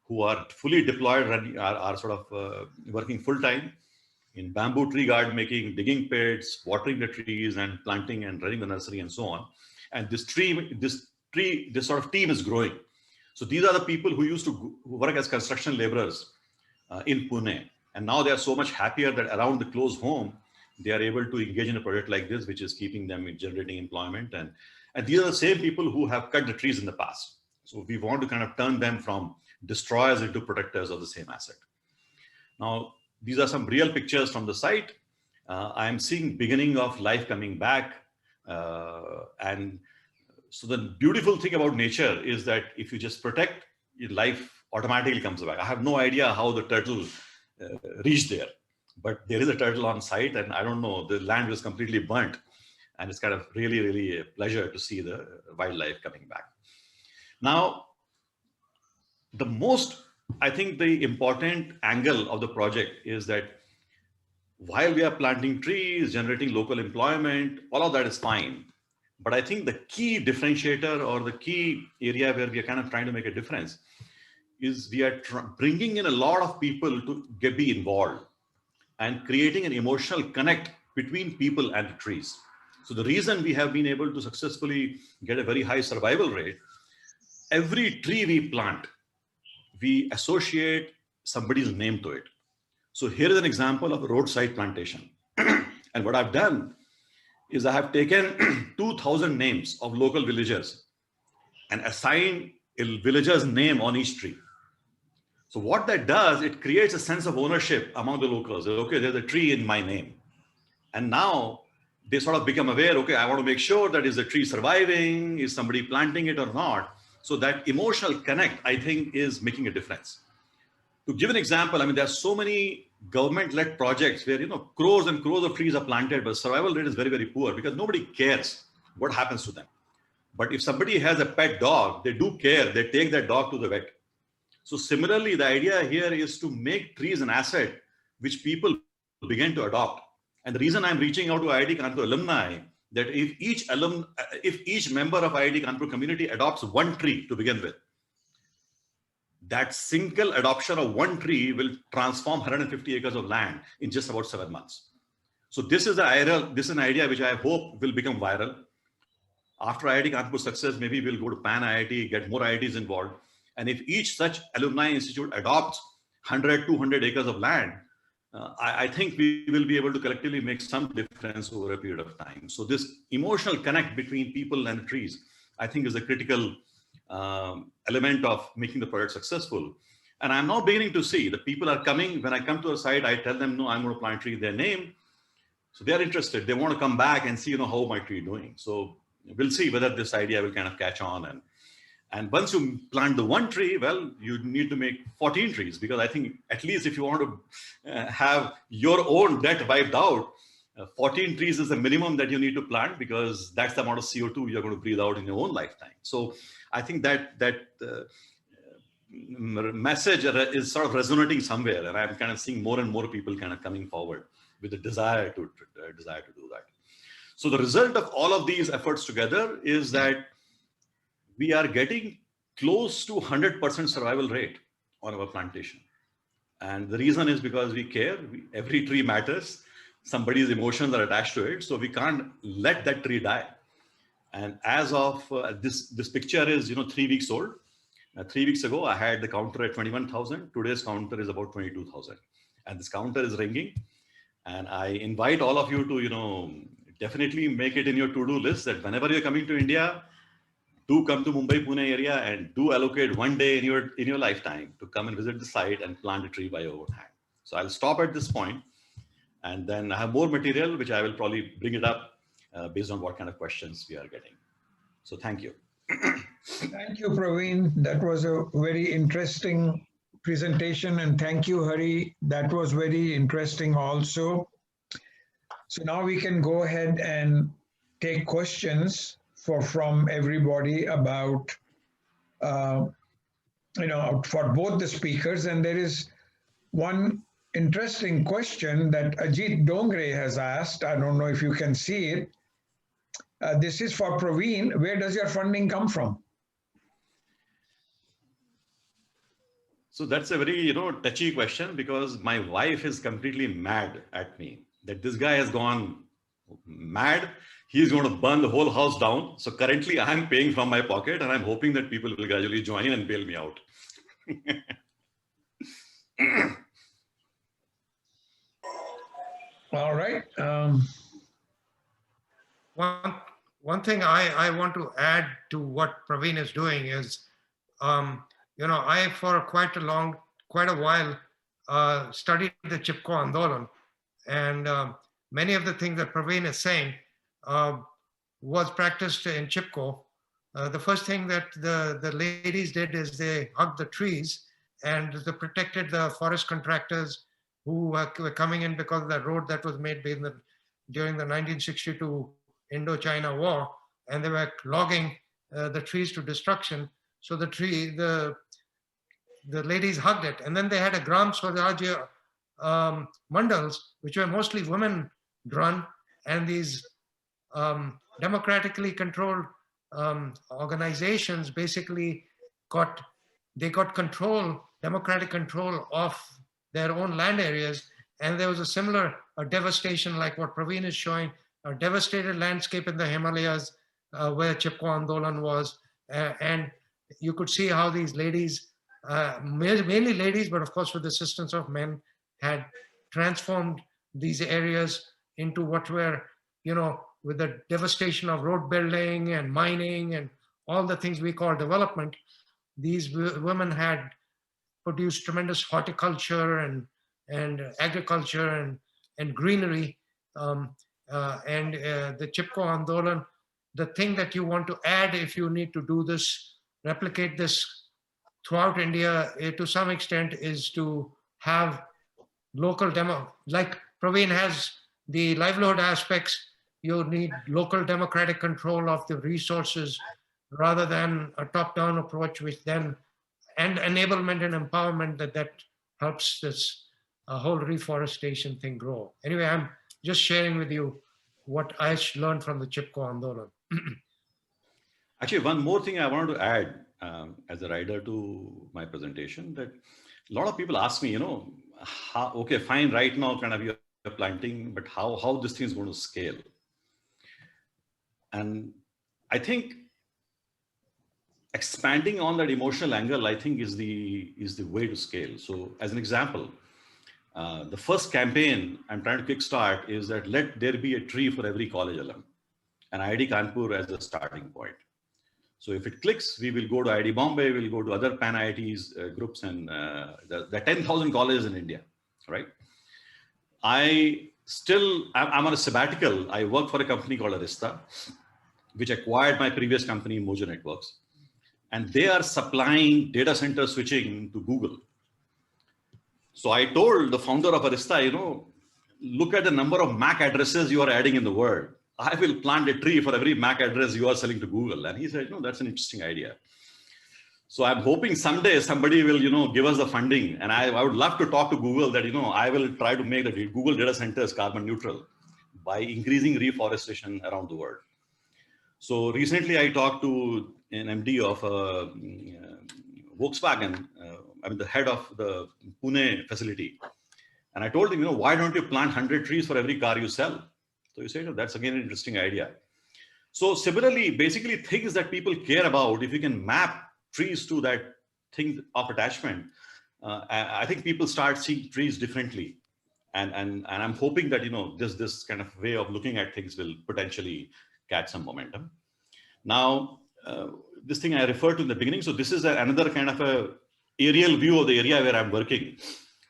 who are fully deployed, are sort of working full time in bamboo tree guard making, digging pits, watering the trees, and planting and running the nursery and so on. And this sort of team is growing. So these are the people who used to work as construction laborers in Pune. And now they are so much happier that around the close home, they are able to engage in a project like this, which is keeping them generating employment. And these are the same people who have cut the trees in the past. So we want to kind of turn them from destroyers into protectors of the same asset. Now, these are some real pictures from the site. I am seeing beginning of life coming back. And so the beautiful thing about nature is that if you just protect, life automatically comes back. I have no idea how the turtle reached there, but there is a turtle on site, and I don't know, the land was completely burnt. And it's kind of really, really a pleasure to see the wildlife coming back. Now, I think the important angle of the project is that while we are planting trees, generating local employment, all of that is fine. But I think the key differentiator, or the key area where we are kind of trying to make a difference, is we are bringing in a lot of people to be involved and creating an emotional connect between people and the trees. So the reason we have been able to successfully get a very high survival rate, every tree we plant, we associate somebody's name to it. So here is an example of a roadside plantation. And what I've done is I have taken 2,000 names of local villagers and assigned a villager's name on each tree. So what that does, it creates a sense of ownership among the locals. Okay, there's a tree in my name. And now they sort of become aware, okay, I want to make sure that is the tree surviving, is somebody planting it or not. So that emotional connect, I think, is making a difference. To give an example, I mean, there are so many government-led projects where, crores and crores of trees are planted, but survival rate is very, very poor because nobody cares what happens to them. But if somebody has a pet dog, they do care. They take that dog to the vet. So similarly, the idea here is to make trees an asset which people begin to adopt. And the reason I'm reaching out to IIT Kanpur alumni, that if each member of IIT Kanpur community adopts one tree to begin with, that single adoption of one tree will transform 150 acres of land in just about 7 months. So this is an idea which I hope will become viral. After IIT Kanpur's success, maybe we'll go to Pan IIT, get more IITs involved. And if each such alumni institute adopts 100, 200 acres of land, I think we will be able to collectively make some difference over a period of time. So this emotional connect between people and trees, I think, is a critical element of making the project successful. And I'm now beginning to see that people are coming. When I come to a site, I tell them, no, I'm going to plant a tree in their name. So they're interested. They want to come back and see, how my tree is doing. So we'll see whether this idea will kind of catch on. And once you plant the one tree, well, you need to make 14 trees, because I think at least if you want to have your own debt wiped out, 14 trees is the minimum that you need to plant, because that's the amount of CO2 you're going to breathe out in your own lifetime. So I think that message is sort of resonating somewhere, and I'm kind of seeing more and more people kind of coming forward with the desire to do that. So the result of all of these efforts together is that we are getting close to 100% survival rate on our plantation. And the reason is because we care. Every tree matters. Somebody's emotions are attached to it. So we can't let that tree die. And as of this picture is, 3 weeks old. 3 weeks ago, I had the counter at 21,000. Today's counter is about 22,000. And this counter is ringing. And I invite all of you to, definitely make it in your to-do list that whenever you're coming to India, do come to Mumbai, Pune area and do allocate one day in your lifetime to come and visit the site and plant a tree by your own hand. So I'll stop at this point, and then I have more material, which I will probably bring it up based on what kind of questions we are getting. So thank you. Thank you, Praveen. That was a very interesting presentation. And thank you, Hari. That was very interesting also. So now we can go ahead and take questions from everybody about, for both the speakers. And there is one interesting question that Ajit Dongre has asked. I don't know if you can see it. This is for Praveen. Where does your funding come from? So that's a very, touchy question, because my wife is completely mad at me that this guy has gone mad. He's going to burn the whole house down. So currently I'm paying from my pocket, and I'm hoping that people will gradually join in and bail me out. All right. One thing I want to add to what Praveen is doing is, I for quite a while studied the Chipko Andolan, and many of the things that Praveen is saying was practiced in Chipko. The first thing that the ladies did is they hugged the trees, and they protected the forest contractors who were coming in because of the road that was made during the 1962 Indo-China War, and they were logging the trees to destruction. So the ladies hugged it. And then they had a Gram Swarajya mandals, which were mostly women run, and these democratically controlled organizations basically got democratic control of their own land areas. And there was a devastation like what Praveen is showing, a devastated landscape in the Himalayas where Chipko Andolan was. And you could see how these ladies, mainly ladies, but of course with the assistance of men, had transformed these areas into what were, with the devastation of road building and mining and all the things we call development, these women had produced tremendous horticulture and agriculture and greenery. The Chipko Andolan, the thing that you want to add if you need to do this, replicate this throughout India to some extent, is to have local like Praveen has the livelihood aspects. You need local democratic control of the resources rather than a top-down approach, which then and enablement and empowerment that helps this whole reforestation thing grow. Anyway, I'm just sharing with you what I learned from the Chipko Andolan. Actually, one more thing I wanted to add as a rider to my presentation, that a lot of people ask me, how, okay, fine, right now kind of you're planting, but how this thing is going to scale? And I think expanding on that emotional angle, I think is the way to scale. So as an example, the first campaign I'm trying to kickstart is that let there be a tree for every college alum, and IIT Kanpur as a starting point. So if it clicks, we will go to IIT Bombay, we'll go to other Pan IITs groups, and the 10,000 colleges in India, right? I'm on a sabbatical. I work for a company called Arista, which acquired my previous company, Mojo Networks. And they are supplying data center switching to Google. So I told the founder of Arista, look at the number of MAC addresses you are adding in the world. I will plant a tree for every MAC address you are selling to Google. And he said, no, that's an interesting idea. So I'm hoping someday somebody will, give us the funding. And I would love to talk to Google that, I will try to make the Google data centers carbon neutral by increasing reforestation around the world. So recently I talked to an MD of Volkswagen, the head of the Pune facility. And I told him, why don't you plant 100 trees for every car you sell? So he said, that's again an interesting idea. So similarly, basically things that people care about, if you can map trees to that thing of attachment, I think people start seeing trees differently. And I'm hoping that, this kind of way of looking at things will potentially catch some momentum. Now, this thing I referred to in the beginning. So this is another kind of a aerial view of the area where I'm working.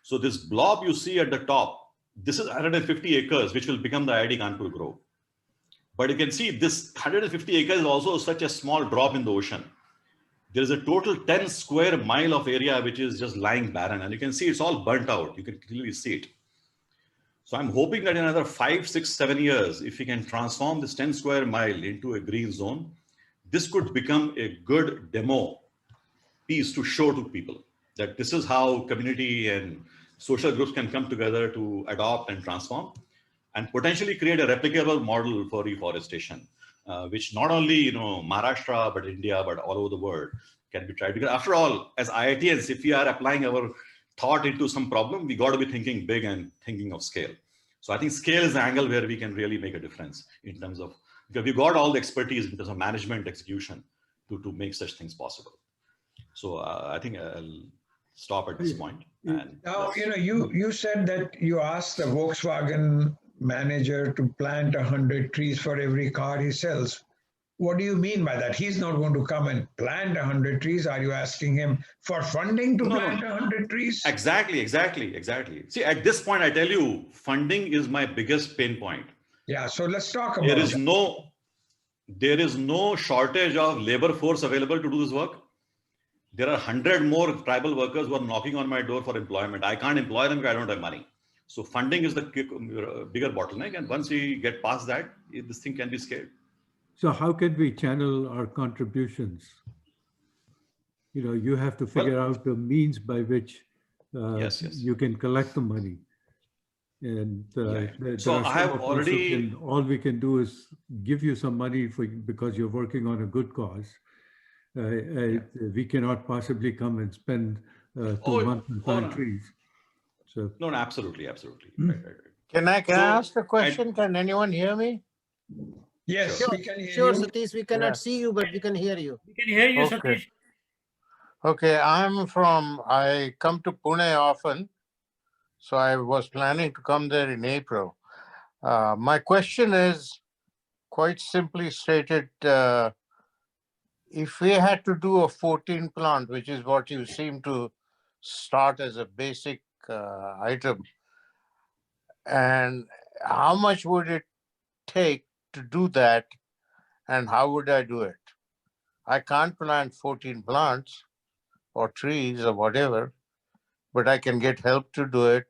So this blob you see at the top, this is 150 acres, which will become the IIT Kanpur Grove. But you can see this 150 acres is also such a small drop in the ocean. There is a total 10 square mile of area which is just lying barren. And you can see it's all burnt out. You can clearly see it. So I'm hoping that in another 5, 6, 7 years, if we can transform this 10 square mile into a green zone, this could become a good demo piece to show to people that this is how community and social groups can come together to adopt and transform and potentially create a replicable model for reforestation, which not only, Maharashtra, but India, but all over the world can be tried. Because after all, as IITians, if we are applying our thought into some problem, we got to be thinking big and thinking of scale. So I think scale is the angle where we can really make a difference in terms of, because we got all the expertise in terms of management execution to make such things possible. So I think I'll stop at this point. And now, you said that you asked the Volkswagen manager to plant 100 trees for every car he sells. What do you mean by that? He's not going to come and plant 100 trees. Are you asking him for funding to plant 100 trees? Exactly. See, at this point, I tell you, funding is my biggest pain point. Yeah, so let's talk about There is no shortage of labor force available to do this work. There are 100 more tribal workers who are knocking on my door for employment. I can't employ them because I don't have money. So funding is the bigger bottleneck. And once we get past that, this thing can be scaled. So how can we channel our contributions? You have to figure out the means by which yes. you can collect the money. And so I have already, all we can do is give you some money because you're working on a good cause. We cannot possibly come and spend 2 months and plant trees. So no, absolutely. Right. Can I ask a question? Can anyone hear me? Yes, sure. We can hear sure, you. Satish, we cannot see you, but we can hear you. We can hear you, Okay. Satish. Okay, I come to Pune often, so I was planning to come there in April. My question is quite simply stated, if we had to do a 14 plant, which is what you seem to start as a basic item, and how much would it take to do that, and how would I do it? I can't plant 14 plants or trees or whatever, but I can get help to do it,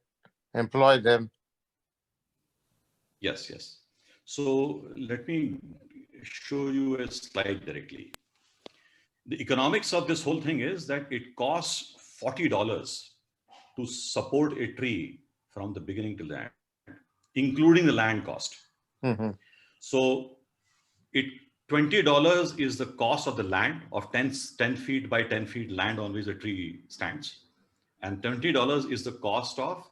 employ them. Yes. So let me show you a slide directly. The economics of this whole thing is that it costs $40 to support a tree from the beginning to the end, including the land cost. Mm-hmm. So $20 is the cost of the land of 10 feet by 10 feet land on which the tree stands. And $20 is the cost of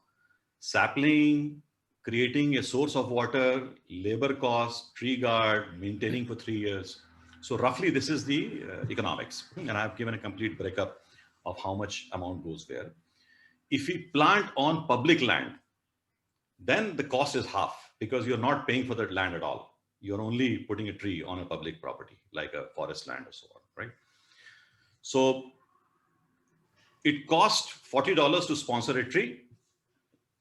sapling, creating a source of water, labor cost, tree guard, maintaining for 3 years. So roughly this is the economics. And I've given a complete breakup of how much amount goes where. If we plant on public land, then the cost is half because you're not paying for that land at all. You're only putting a tree on a public property, like a forest land or so on, right? So it costs $40 to sponsor a tree,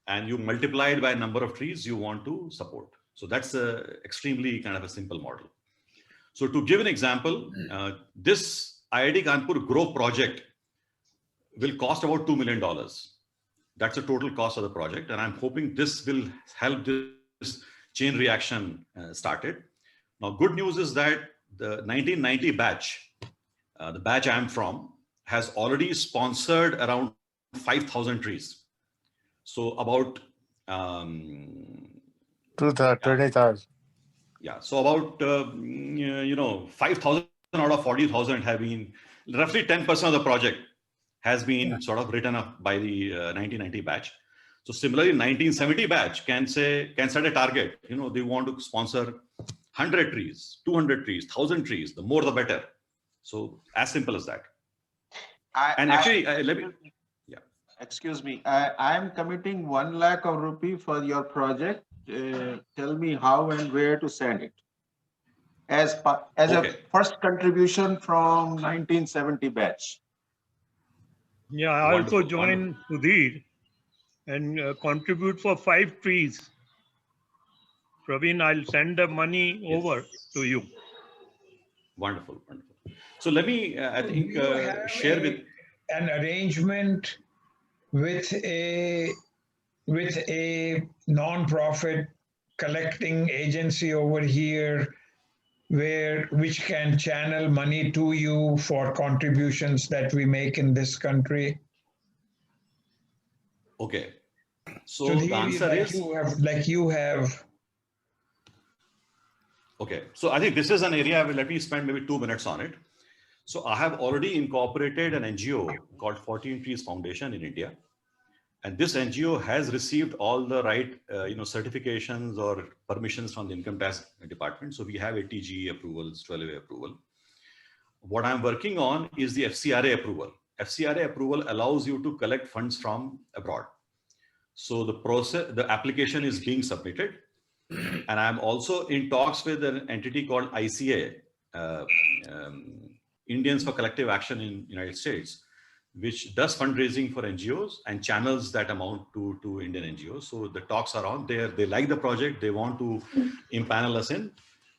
and you multiply it by a number of trees you want to support. So that's a extremely kind of a simple model. So to give an example, this IIT Kanpur Grow project will cost about $2 million. That's the total cost of the project. And I'm hoping this will help this chain reaction started. Now, good news is that the 1990 batch, the batch I'm from, has already sponsored around 5,000 trees. So about 20,000. Yeah, so about 5,000 out of 40,000 have been, roughly 10% of the project has been sort of written up by the 1990 batch. So similarly, 1970 batch can set a target. They want to sponsor 100 trees, 200 trees, 1,000 trees. The more, the better. So as simple as that. Excuse me. I'm committing 1 lakh of rupee for your project. Tell me how and where to send it. As a first contribution from 1970 batch. Yeah, I also join Sudhir and contribute for 5 trees. Praveen, I'll send the money over to you. Wonderful, wonderful. So let me, I think, share with an arrangement with a non-profit collecting agency over here which can channel money to you for contributions that we make in this country. Okay. So the answer is you have. Okay. So I think this is an area where let me spend maybe 2 minutes on it. So I have already incorporated an NGO called 14 Trees Foundation in India. And this NGO has received all the right certifications or permissions from the income tax department. So we have ATG approvals, 12A approval. What I'm working on is the FCRA approval. FCRA approval allows you to collect funds from abroad. So the application is being submitted. And I'm also in talks with an entity called ICA, Indians for Collective Action in United States, which does fundraising for NGOs and channels that amount to Indian NGOs. So the talks are on there. They like the project. They want to impanel us in,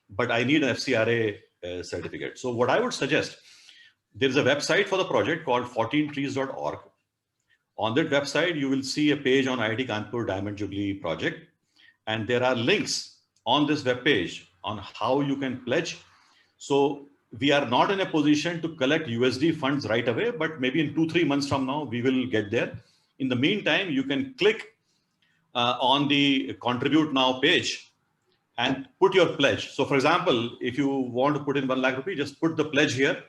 but I need an FCRA certificate. So what I would suggest, there is a website for the project called 14trees.org. On that website, you will see a page on IIT Kanpur Diamond Jubilee project. And there are links on this webpage on how you can pledge. So we are not in a position to collect USD funds right away, but maybe in 2-3 months from now, we will get there. In the meantime, you can click on the contribute now page and put your pledge. So for example, if you want to put in 1 lakh rupee, just put the pledge here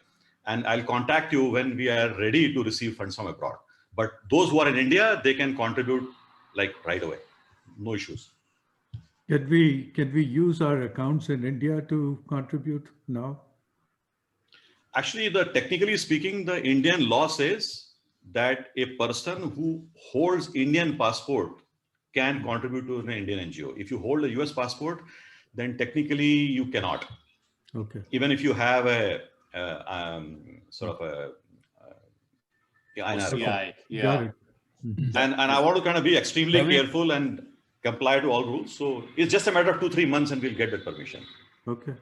and I'll contact you when we are ready to receive funds from abroad. But those who are in India, they can contribute like right away. No issues. Can we use our accounts in India to contribute now? Actually, technically speaking, the Indian law says that a person who holds Indian passport can contribute to an Indian NGO. If you hold a US passport, then technically you cannot. Okay. Even if you have a sort of a OCI, yeah. Got it. And I want to kind of be extremely careful and comply to all rules. So it's just a matter of 2-3 months and we'll get that permission. Okay.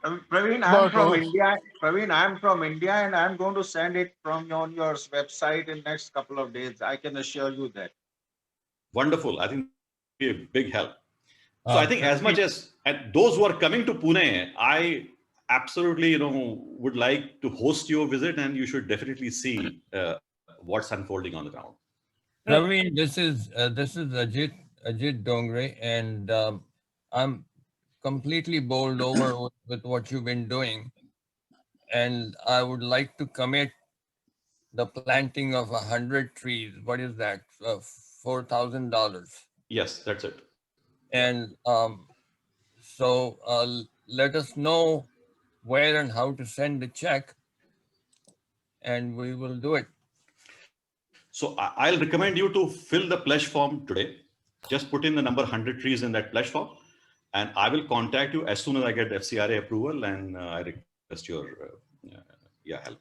Praveen, I'm from India. Praveen, I'm from India and I'm going to send it from on your website in next couple of days. I can assure you that. Wonderful. I think it'll be a big help. So I think as much as those who are coming to Pune, I absolutely, would like to host your visit, and you should definitely see what's unfolding on the ground. Praveen, this is Ajit Dongre, and I'm completely bowled over with what you've been doing, and I would like to commit the planting of 100 trees. What is that? $4,000. Yes, that's it. And so let us know where and how to send the check, and we will do it. So I'll recommend you to fill the pledge form today. Just put in the number 100 trees in that pledge form, and I will contact you as soon as I get FCRA approval, and I request your help.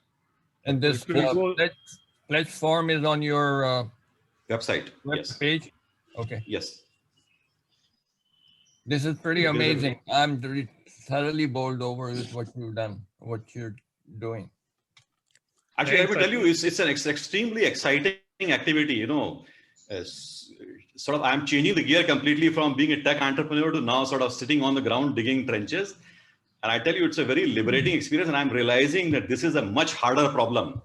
And this pledge form is on your website. Web Yes. page? Okay. Yes. This is pretty amazing. I'm thoroughly bowled over with what you've done, what you're doing. Actually, I will tell you, it's an extremely exciting activity. Sort of, I'm changing the gear completely from being a tech entrepreneur to now sort of sitting on the ground digging trenches. And I tell you, it's a very liberating experience. And I'm realizing that this is a much harder problem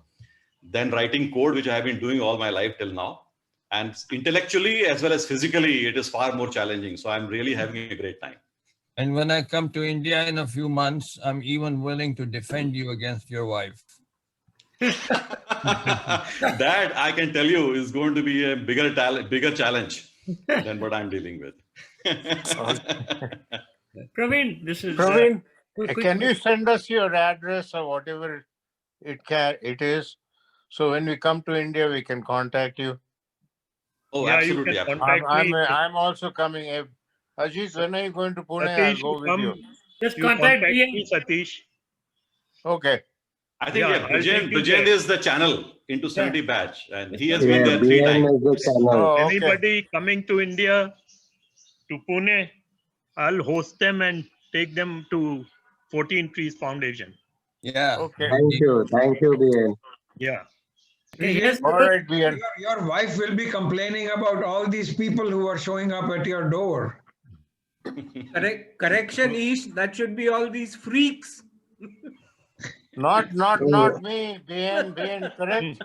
than writing code, which I have been doing all my life till now. And intellectually, as well as physically, it is far more challenging. So I'm really having a great time. And when I come to India in a few months, I'm even willing to defend you against your wife. That I can tell you is going to be a bigger challenge than what I'm dealing with. Praveen, this is Praveen. Can you send us your address or whatever it is? So when we come to India, we can contact you. Oh, Yeah, absolutely. you can contact me. I'm also coming. Ajit, when are you going to Pune? Satish, I'll go with you. Just You contact me, Satish. Okay. I think Brijen is the channel into 70 batch, and he has been there 3 times. Anybody coming to India, to Pune, I'll host them and take them to 14 Trees Foundation. Yeah. Okay. Thank you, BN. Yeah. All right, BN. Your wife will be complaining about all these people who are showing up at your door. Correction, Ish, that should be all these freaks. Not me, BN, correct?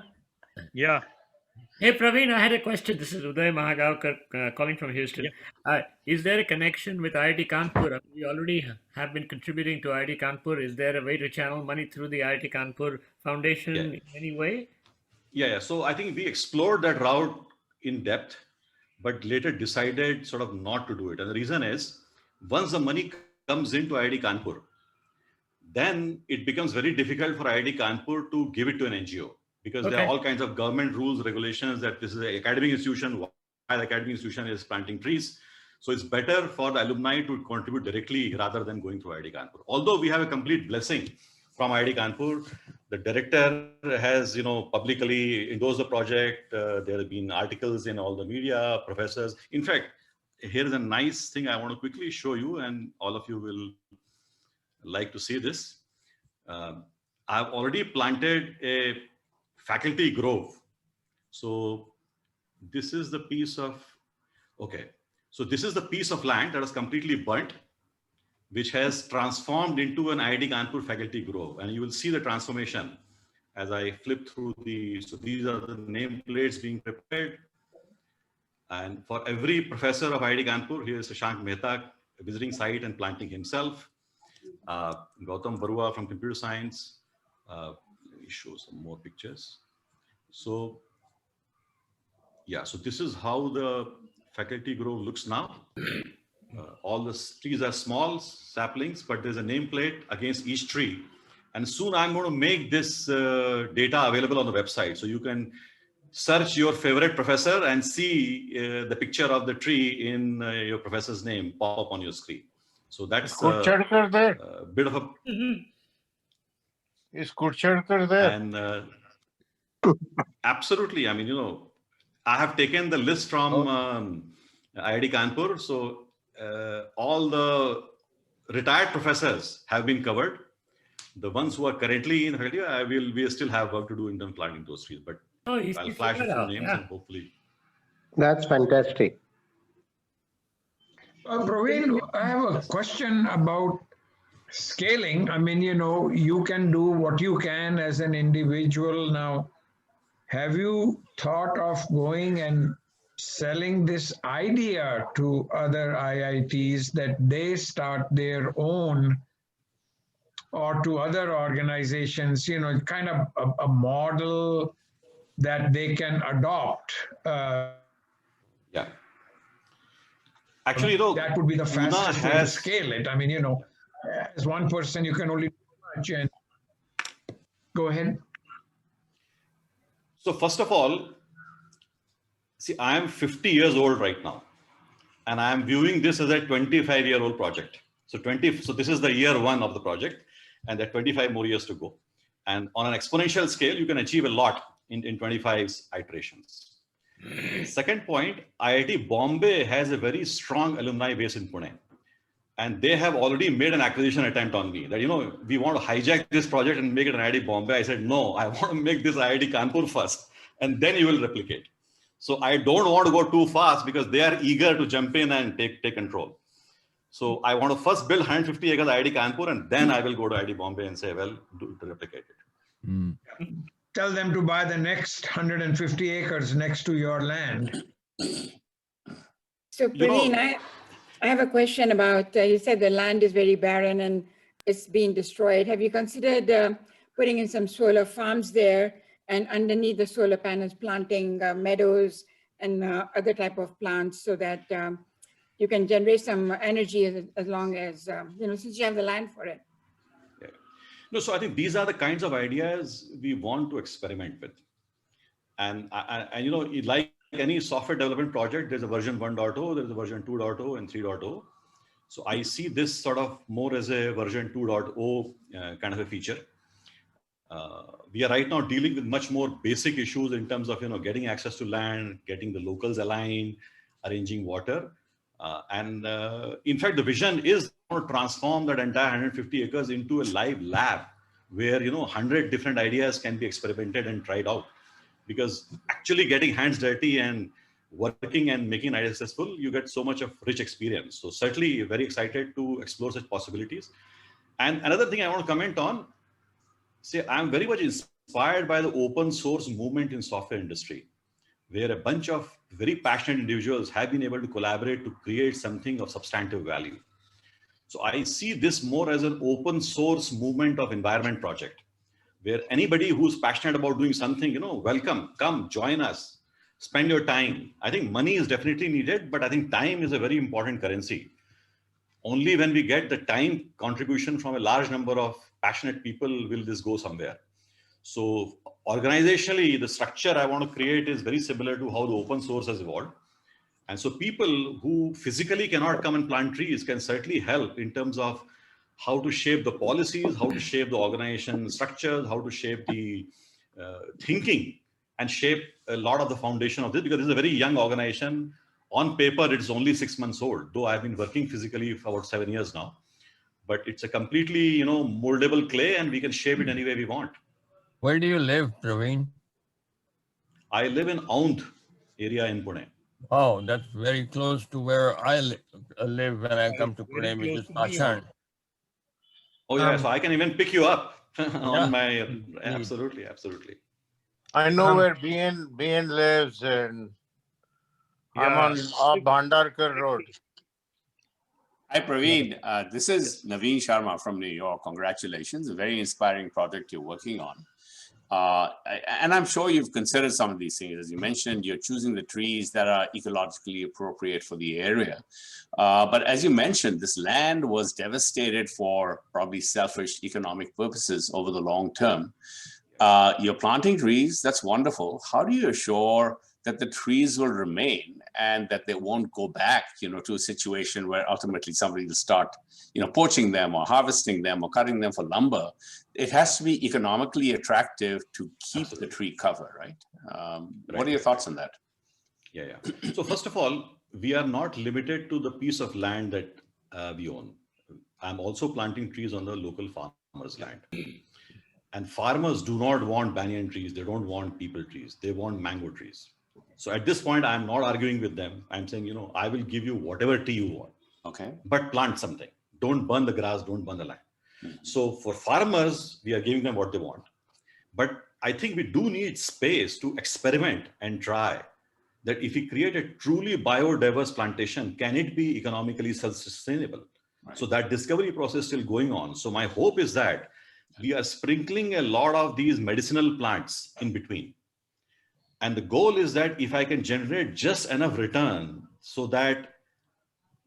Yeah. Hey, Praveen, I had a question. This is Uday Mahagaonkar calling from Houston. Yeah. Is there a connection with IIT Kanpur? We already have been contributing to IIT Kanpur. Is there a way to channel money through the IIT Kanpur Foundation in any way? Yeah. So I think we explored that route in depth, but later decided sort of not to do it. And the reason is, once the money comes into IIT Kanpur, then it becomes very difficult for IIT Kanpur to give it to an NGO, because there are all kinds of government rules, regulations that this is an academic institution, while the academic institution is planting trees. So it's better for the alumni to contribute directly rather than going through IIT Kanpur. Although we have a complete blessing from IIT Kanpur, the director has, publicly endorsed the project. There have been articles in all the media, professors. In fact, here is a nice thing I want to quickly show you, and all of you will like to see this. I've already planted a faculty grove. So this is the piece of, so this is the piece of land that is completely burnt, which has transformed into an IIT Kanpur faculty grove. And you will see the transformation as I flip through these. So these are the nameplates being prepared. And for every professor of IIT Kanpur, here is Shashank Mehta visiting site and planting himself. Gautam Barua from computer science. Let me show some more pictures. So, yeah, so this is how the faculty grove looks now. All the trees are small saplings, but there's a nameplate against each tree. And soon I'm going to make this data available on the website. So you can search your favorite professor and see the picture of the tree in your professor's name pop up on your screen. So that's Kurchadkar there? A bit of a... Is Kurchadkar there? And absolutely. I mean, I have taken the list from IIT Kanpur. So all the retired professors have been covered. The ones who are currently in the faculty, we still have work to do in terms of planting those trees. But I'll flash a few names and hopefully. That's fantastic. Praveen, I have a question about Scaling, I mean, you can do what you can as an individual. Now, have you thought of going and selling this idea to other IITs that they start their own, or to other organizations, kind of a model that they can adopt? Yeah. Actually, that would be the Pune fastest way to has, scale it. I mean, as one person, you can only do much. And go ahead. so first of all, see, I am 50 years old right now, and I am viewing this as a 25-year-old project. So this is the year one of the project, and there are 25 more years to go. And on an exponential scale, you can achieve a lot in 25 iterations. Second point, IIT Bombay has a very strong alumni base in Pune. And they have already made an acquisition attempt on me that, we want to hijack this project and make it an IIT Bombay. I said, no, I want to make this IIT Kanpur first, and then you will replicate. So I don't want to go too fast because they are eager to jump in and take control. So I want to first build 150 acres IIT Kanpur, and then I will go to IIT Bombay and say, well, to replicate it. Tell them to buy the next 150 acres next to your land. So Praveen, I have a question about, you said the land is very barren and it's being destroyed. Have you considered putting in some solar farms there, and underneath the solar panels planting meadows and other type of plants, so that you can generate some energy as long as, since you have the land for it? Yeah. No, so I think these are the kinds of ideas we want to experiment with. And like any software development project, there's a version 1.0, there's a version 2.0 and 3.0. So I see this sort of more as a version 2.0 kind of a feature. We are right now dealing with much more basic issues in terms of getting access to land, getting the locals aligned, arranging water. In fact, the vision is to transform that entire 150 acres into a live lab where 100 different ideas can be experimented and tried out. Because actually getting hands dirty and working and making an idea successful, you get so much of rich experience. So certainly very excited to explore such possibilities. And another thing I want to comment on, I'm very much inspired by the open source movement in software industry, where a bunch of very passionate individuals have been able to collaborate to create something of substantive value. So I see this more as an open source movement of environment project, where anybody who's passionate about doing something, welcome, come, join us, spend your time. I think money is definitely needed, but I think time is a very important currency. Only when we get the time contribution from a large number of passionate people will this go somewhere. So organizationally, the structure I want to create is very similar to how the open source has evolved. And so people who physically cannot come and plant trees can certainly help in terms of how to shape the policies, how to shape the organization structures, how to shape the thinking, and shape a lot of the foundation of this, because this is a very young organization. On paper, it's only 6 months old, though I've been working physically for about 7 years now. But it's a completely, moldable clay, and we can shape it any way we want. Where do you live, Praveen? I live in Aund area in Pune. Oh, that's very close to where I live when I come to Pune, which is Pachan. Oh yeah, so I can even pick you up on my, absolutely. I know where BN lives, and I'm on Bhandarkar Road. Hi, Praveen. This is Naveen Sharma from New York. Congratulations. A very inspiring project you're working on. And I'm sure you've considered some of these things. As you mentioned, you're choosing the trees that are ecologically appropriate for the area. But as you mentioned, this land was devastated for probably selfish economic purposes over the long term. You're planting trees, that's wonderful. How do you assure that the trees will remain and that they won't go back, to a situation where ultimately somebody will start, poaching them or harvesting them or cutting them for lumber? It has to be economically attractive to keep the tree cover, right? What are your thoughts on that? Yeah. So first of all, we are not limited to the piece of land that we own. I'm also planting trees on the local farmers' land. And farmers do not want banyan trees. They don't want peepal trees. They want mango trees. So at this point, I'm not arguing with them. I'm saying, I will give you whatever tree you want. Okay. But plant something. Don't burn the grass. Don't burn the land. So for farmers, we are giving them what they want. But I think we do need space to experiment and try that if we create a truly biodiverse plantation, can it be economically self-sustainable? Right. So that discovery process is still going on. So my hope is that we are sprinkling a lot of these medicinal plants in between. And the goal is that if I can generate just enough return so that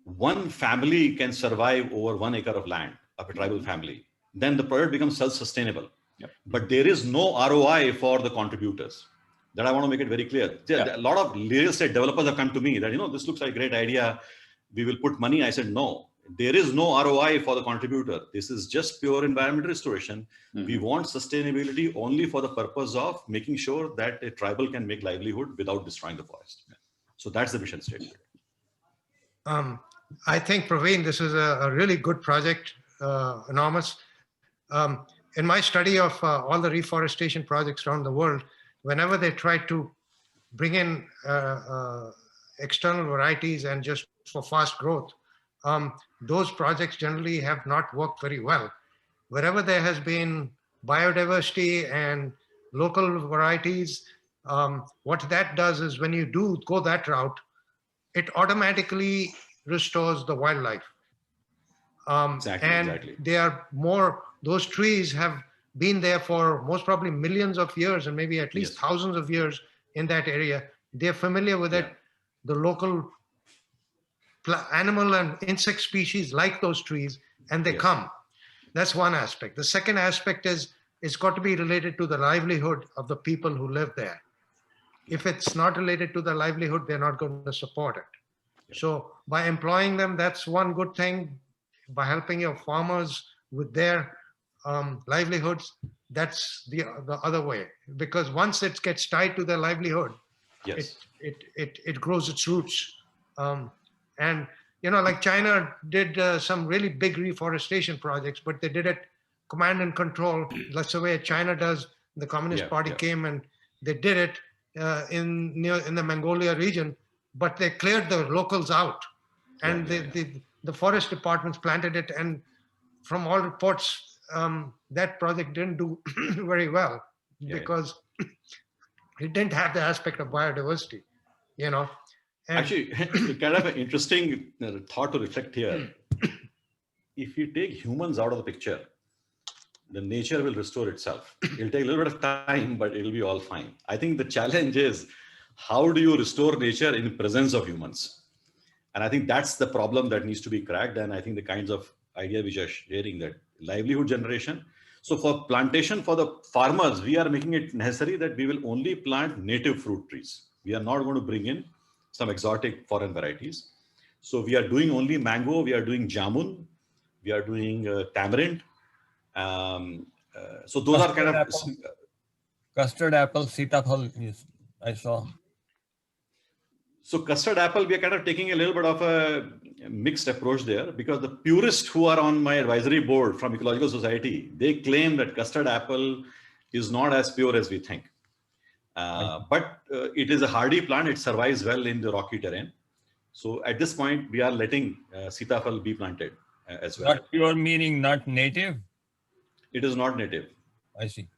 one family can survive over 1 acre of land of a tribal family, then the product becomes self-sustainable. Yep. But there is no ROI for the contributors. That I want to make it very clear. A lot of real estate developers have come to me that, this looks like a great idea. We will put money. I said, no, there is no ROI for the contributor. This is just pure environmental restoration. We want sustainability only for the purpose of making sure that a tribal can make livelihood without destroying the forest. So that's the mission statement. I think, Praveen, this is a really good project, enormous. In my study of all the reforestation projects around the world, whenever they try to bring in external varieties and just for fast growth, those projects generally have not worked very well. Wherever there has been biodiversity and local varieties, what that does is when you do go that route, it automatically restores the wildlife. Exactly. They are more, those trees have been there for most probably millions of years and maybe at least thousands of years in that area. They're familiar with it. The local animal and insect species like those trees, and they come. That's one aspect. The second aspect is it's got to be related to the livelihood of the people who live there. If it's not related to the livelihood, they're not going to support it. So by employing them, that's one good thing. By helping your farmers with their livelihoods, that's the other way. Because once it gets tied to their livelihood, it grows its roots. And like China did some really big reforestation projects, but they did it command and control. That's the way China does. The Communist Party came and they did it in the Mongolia region, but they cleared the locals out, and the forest departments planted it. And from all reports, that project didn't do very well because it didn't have the aspect of biodiversity, And actually, kind of an interesting thought to reflect here. If you take humans out of the picture, the nature will restore itself. It'll take a little bit of time, but it'll be all fine. I think the challenge is, how do you restore nature in the presence of humans? And I think that's the problem that needs to be cracked. And I think the kinds of ideas which are sharing, that livelihood generation. So for plantation, for the farmers, we are making it necessary that we will only plant native fruit trees. We are not going to bring in some exotic foreign varieties. So we are doing only mango, we are doing jamun, we are doing tamarind. So those custard are kind of custard apple, sitaphal, I saw. So custard apple, we are kind of taking a little bit of a mixed approach there, because the purists who are on my advisory board from Ecological Society, they claim that custard apple is not as pure as we think. But it is a hardy plant. It survives well in the rocky terrain. So at this point, we are letting sitaphal be planted as well. Not pure meaning not native? It is not native. I see.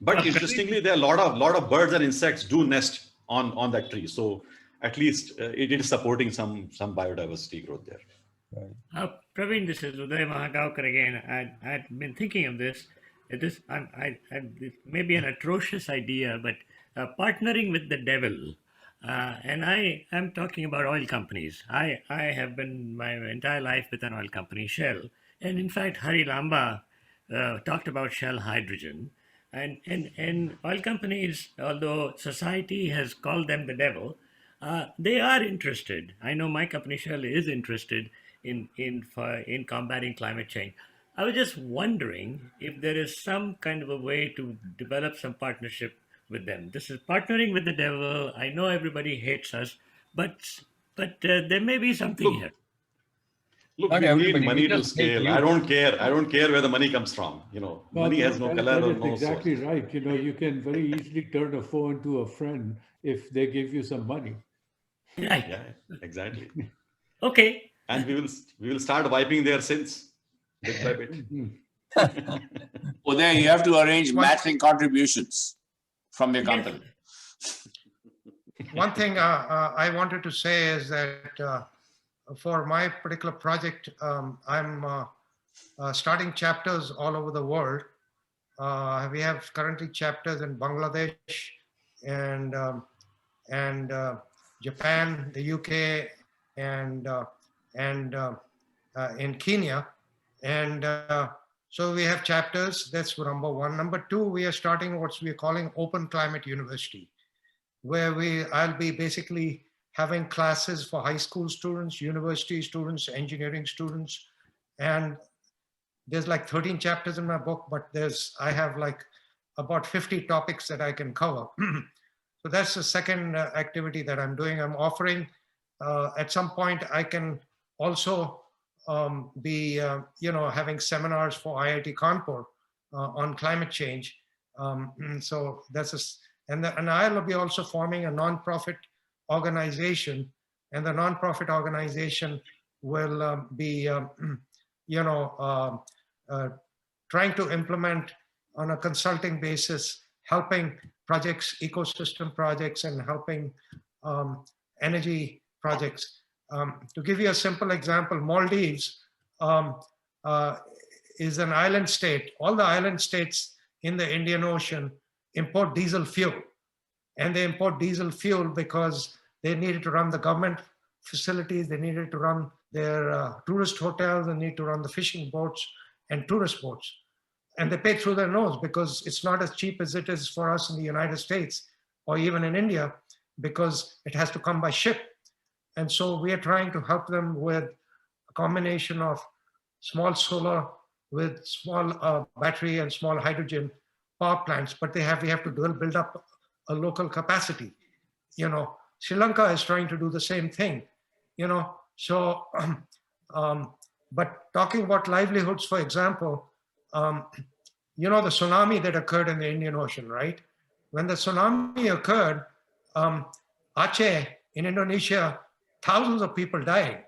But interestingly, there are a lot of birds and insects do nest on that tree. So at least it is supporting some biodiversity growth there. Right. Praveen, this is Uday Mahagaonkar again. I've been thinking of this. This may be an atrocious idea, but partnering with the devil. And I am talking about oil companies. I have been my entire life with an oil company, Shell. And in fact, Hari Lamba talked about Shell hydrogen. And oil companies, although society has called them the devil, they are interested. I know my company Shell is interested in combating climate change. I was just wondering if there is some kind of a way to develop some partnership with them. This is partnering with the devil. I know everybody hates us, but there may be something here. Look, we need money to scale. I don't care where the money comes from. Money has no color or no exactly source. Right. You can very easily turn a foe into a friend if they give you some money. Right. Yeah, exactly. Okay. And we will start wiping their sins bit by bit. Well, then you have to arrange matching contributions from your company. One thing I wanted to say is that for my particular project, I'm starting chapters all over the world. We have currently chapters in Bangladesh and Japan, the UK, and in Kenya. And so we have chapters. That's number one. Number two, we are starting what we're calling Open Climate University, where I'll be basically having classes for high school students, university students, engineering students. And there's like 13 chapters in my book, but I have like about 50 topics that I can cover. So that's the second activity that I'm doing. I'm offering, at some point, I can also be, having seminars for IIT Kanpur on climate change. So that's and I'll be also forming a nonprofit organization, and the nonprofit organization will be, trying to implement on a consulting basis, helping projects, ecosystem projects, and helping energy projects. To give you a simple example, Maldives is an island state. All the island states in the Indian Ocean import diesel fuel. And they import diesel fuel because they needed to run the government facilities, they needed to run their tourist hotels, they need to run the fishing boats and tourist boats. And they pay through their nose because it's not as cheap as it is for us in the United States or even in India, because it has to come by ship. And so we are trying to help them with a combination of small solar with small battery and small hydrogen power plants, but we have to build up a local capacity. Sri Lanka is trying to do the same thing, so, but talking about livelihoods, for example, the tsunami that occurred in the Indian Ocean, right? When the tsunami occurred, Aceh in Indonesia, thousands of people died.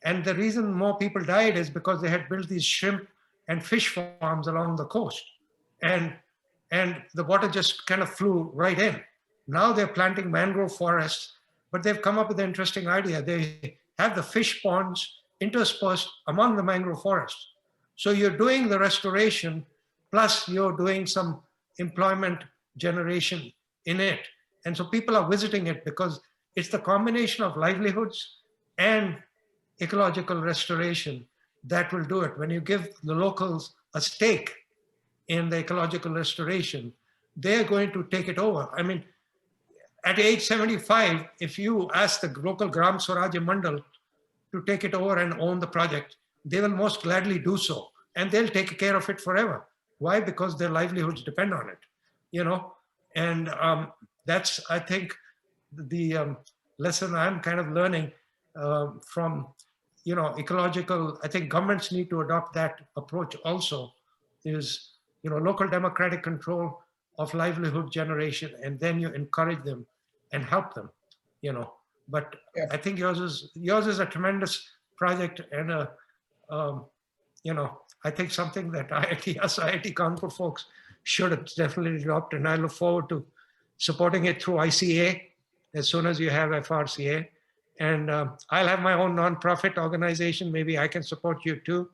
And the reason more people died is because they had built these shrimp and fish farms along the coast. And the water just kind of flew right in. Now they're planting mangrove forests, but they've come up with an interesting idea. They have the fish ponds interspersed among the mangrove forests. So you're doing the restoration, plus you're doing some employment generation in it. And so people are visiting it because it's the combination of livelihoods and ecological restoration that will do it. When you give the locals a stake in the ecological restoration, they're going to take it over. I mean, at age 75, if you ask the local Gram Swaraj Mandal to take it over and own the project, they will most gladly do so. And they'll take care of it forever. Why? Because their livelihoods depend on it, And that's, I think, the lesson I'm kind of learning from, ecological. I think governments need to adopt that approach also, is, local democratic control of livelihood generation, and then you encourage them and help them, But yeah. I think yours is a tremendous project, and I think something that IIT Kanpur folks should definitely adopt, and I look forward to supporting it through ICA as soon as you have FRCA. And I'll have my own nonprofit organization. Maybe I can support you too.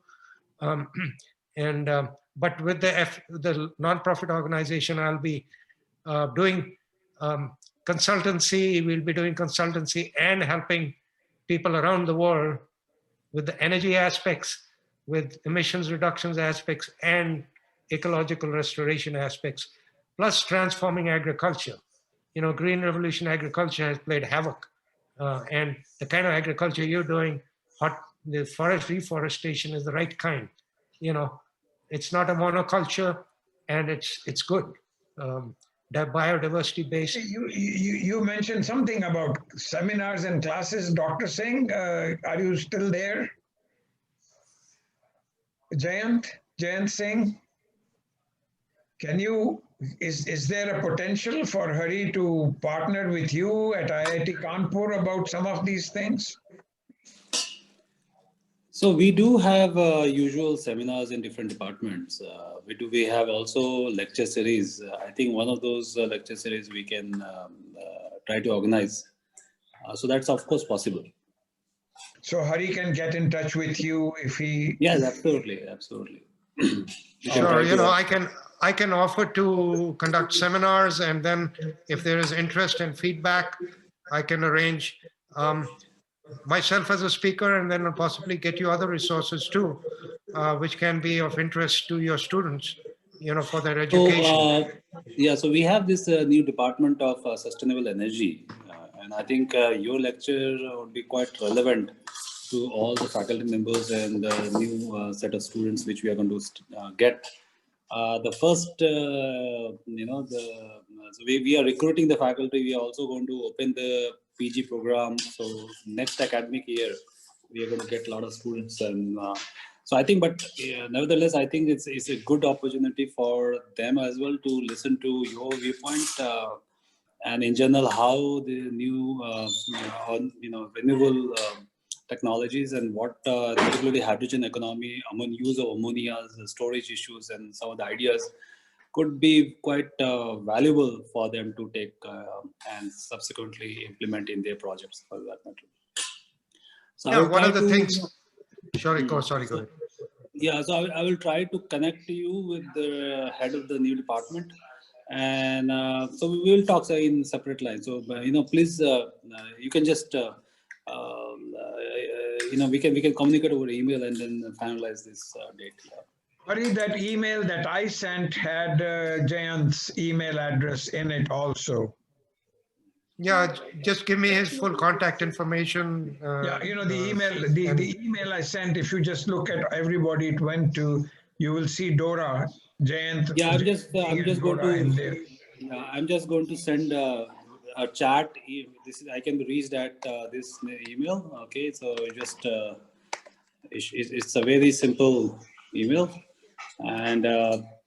But with the nonprofit organization, I'll be doing consultancy. We'll be doing consultancy and helping people around the world with the energy aspects, with emissions reductions aspects, and ecological restoration aspects, plus transforming agriculture. Green revolution agriculture has played havoc. And the kind of agriculture you're doing, the forest reforestation is the right kind. It's not a monoculture, and it's good. Biodiversity based. You mentioned something about seminars and classes, Dr. Singh. Are you still there? Jayant Singh, is there a potential for Hari to partner with you at IIT Kanpur about some of these things? So we do have usual seminars in different departments. We have also lecture series. I think one of those lecture series we can try to organize. So that's of course possible. So Hari can get in touch with you if he. Yes, absolutely, absolutely. Sure, I can offer to conduct seminars, and then if there is interest and feedback, I can arrange myself as a speaker, and then possibly get you other resources too, which can be of interest to your students, for their education. So we have this new department of sustainable energy, and I think your lecture would be quite relevant to all the faculty members and the new set of students which we are going to get. The first, so we are recruiting the faculty. We are also going to open the PG program. So next academic year, we are going to get a lot of students. And so I think, but nevertheless, I think it's a good opportunity for them as well to listen to your viewpoint. And in general, how the new, renewable technologies and what particularly hydrogen economy, use of ammonia, storage issues, and some of the ideas could be quite valuable for them to take and subsequently implement in their projects, for that matter. So one of the things. Sorry, go ahead. Yeah, so I will try to connect you with the head of the new department. And so we will talk in separate lines. So please, you can just we can communicate over email and then finalize this date. Hari, that email that I sent had Jayant's email address in it also. Yeah, just give me his full contact information. The email, the email I sent, if you just look at everybody it went to, you will see Dora, Jayant. Yeah, I'm just going to send a chat. I can be reached at this email. Okay, so just it's a very simple email, and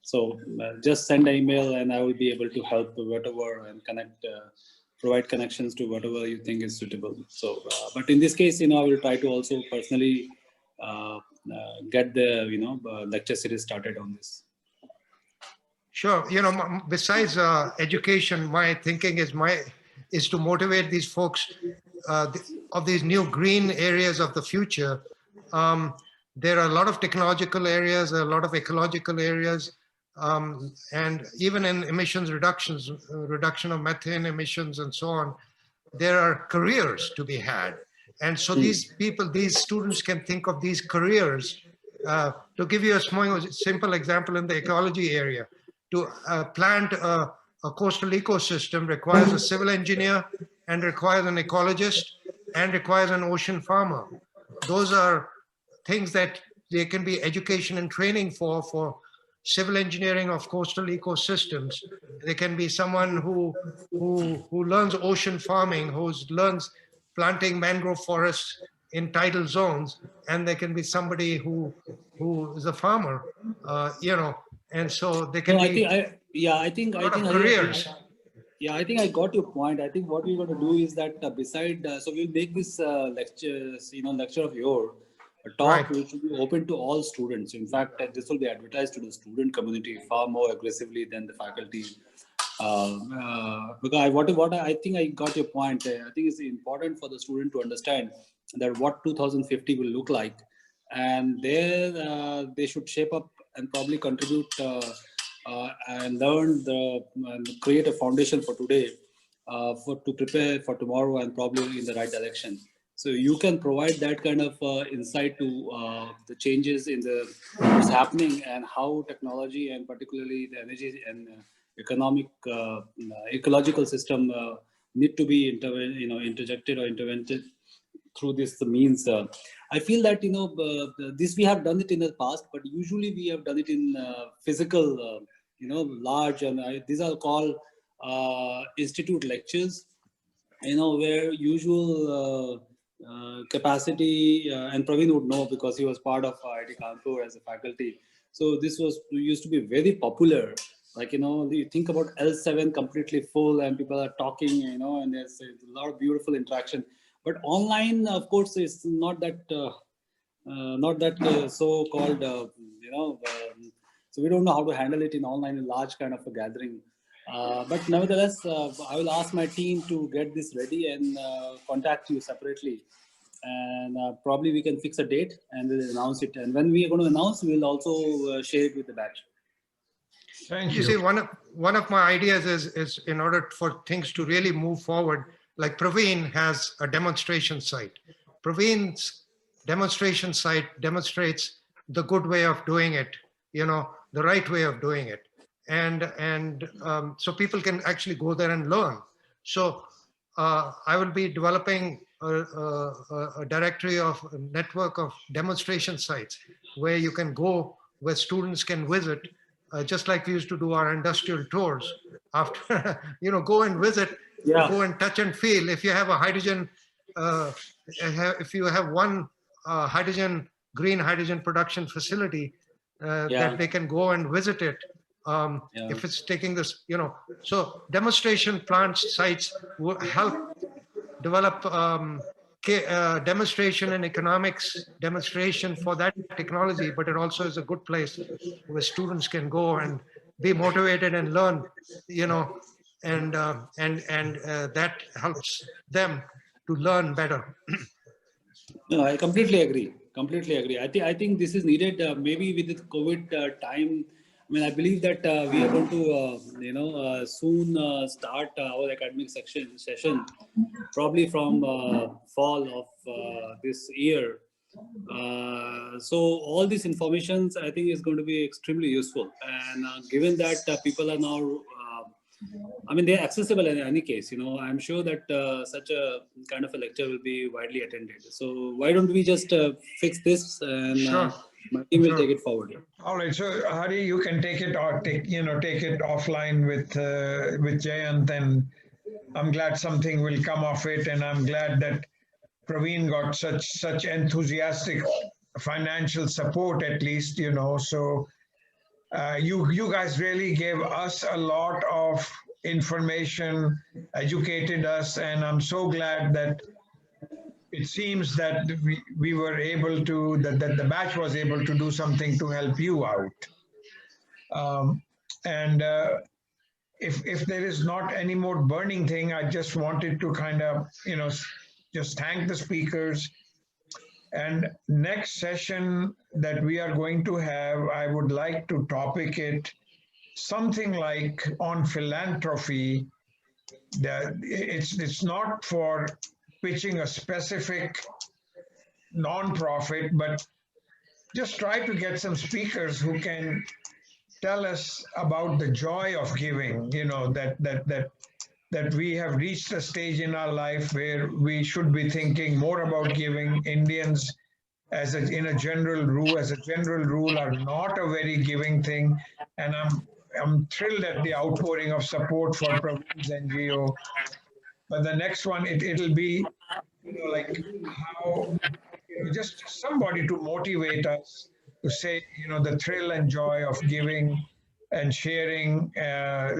so just send an email, and I will be able to help whatever and connect. Provide connections to whatever you think is suitable. So, but in this case, I will try to also personally get the lecture series started on this. Sure. Besides education, my thinking is to motivate these folks of these new green areas of the future. There are a lot of technological areas, a lot of ecological areas. And even in emissions reduction of methane emissions and so on, there are careers to be had. And so these students can think of these careers. To give you a simple example in the ecology area, to plant a coastal ecosystem requires a civil engineer and requires an ecologist and requires an ocean farmer. Those are things that there can be education and training for civil engineering of coastal ecosystems. There can be someone who learns ocean farming, who learns planting mangrove forests in tidal zones, and there can be somebody who is a farmer, and so they can be I think careers. Yeah, I think I got your point. I think what we're going to do is that so we'll make this lecture of yours, a talk which will be open to all students. In fact, this will be advertised to the student community far more aggressively than the faculty. Because I think I got your point. I think it's important for the student to understand that what 2050 will look like, and there they should shape up and probably contribute and learn and create a foundation for today to prepare for tomorrow and probably in the right direction. So you can provide that kind of insight to the changes in what's happening and how technology and particularly the energy and economic ecological system need to be interjected or intervented through this means. I feel that this we have done it in the past, but usually we have done it in physical, large, and these are called institute lectures. Where usual capacity, and Praveen would know because he was part of IIT Kanpur as a faculty. So this used to be very popular. Like, you think about L7 completely full and people are talking, and there's a lot of beautiful interaction. But online, of course, it's not that not that so-called, so we don't know how to handle it in online, in large kind of a gathering. But nevertheless, I will ask my team to get this ready and contact you separately. And probably we can fix a date and we'll announce it. And when we are going to announce, we'll also share it with the batch. Thank you. You see, one of my ideas is in order for things to really move forward, like Praveen has a demonstration site. Praveen's demonstration site demonstrates the good way of doing it, the right way of doing it. And so people can actually go there and learn. So I will be developing a directory of a network of demonstration sites where you can go, where students can visit, just like we used to do our industrial tours. After, go and visit, go and touch and feel. If you have a hydrogen, if you have one green hydrogen production facility, that they can go and visit it. If it's taking this, so demonstration plant sites will help develop demonstration and economics demonstration for that technology, but it also is a good place where students can go and be motivated and learn, and that helps them to learn better. No, I completely agree. Completely agree. I think this is needed. Maybe with the COVID time. I mean, I believe that we are going to, soon start our academic session, probably from fall of this year. So all these informations, I think, is going to be extremely useful. And given that people are now, they're accessible in any case. I'm sure that such a kind of a lecture will be widely attended. So why don't we just fix this and my team will take it forward. Yeah. All right. So Hari, you can take it or take it offline with Jayant, and I'm glad something will come of it, and I'm glad that Praveen got such enthusiastic financial support, at least, so you guys really gave us a lot of information, educated us, and I'm so glad that it seems that we were able to, that the batch was able to do something to help you out. And if there is not any more burning thing, I just wanted to kind of, just thank the speakers. And next session that we are going to have, I would like to topic it something like on philanthropy. That it's not for pitching a specific non-profit, but just try to get some speakers who can tell us about the joy of giving, that we have reached a stage in our life where we should be thinking more about giving. Indians as a general rule are not a very giving thing, and I'm thrilled at the outpouring of support for Praveen's NGO. But the next one, it'll be like how just somebody to motivate us to say, the thrill and joy of giving and sharing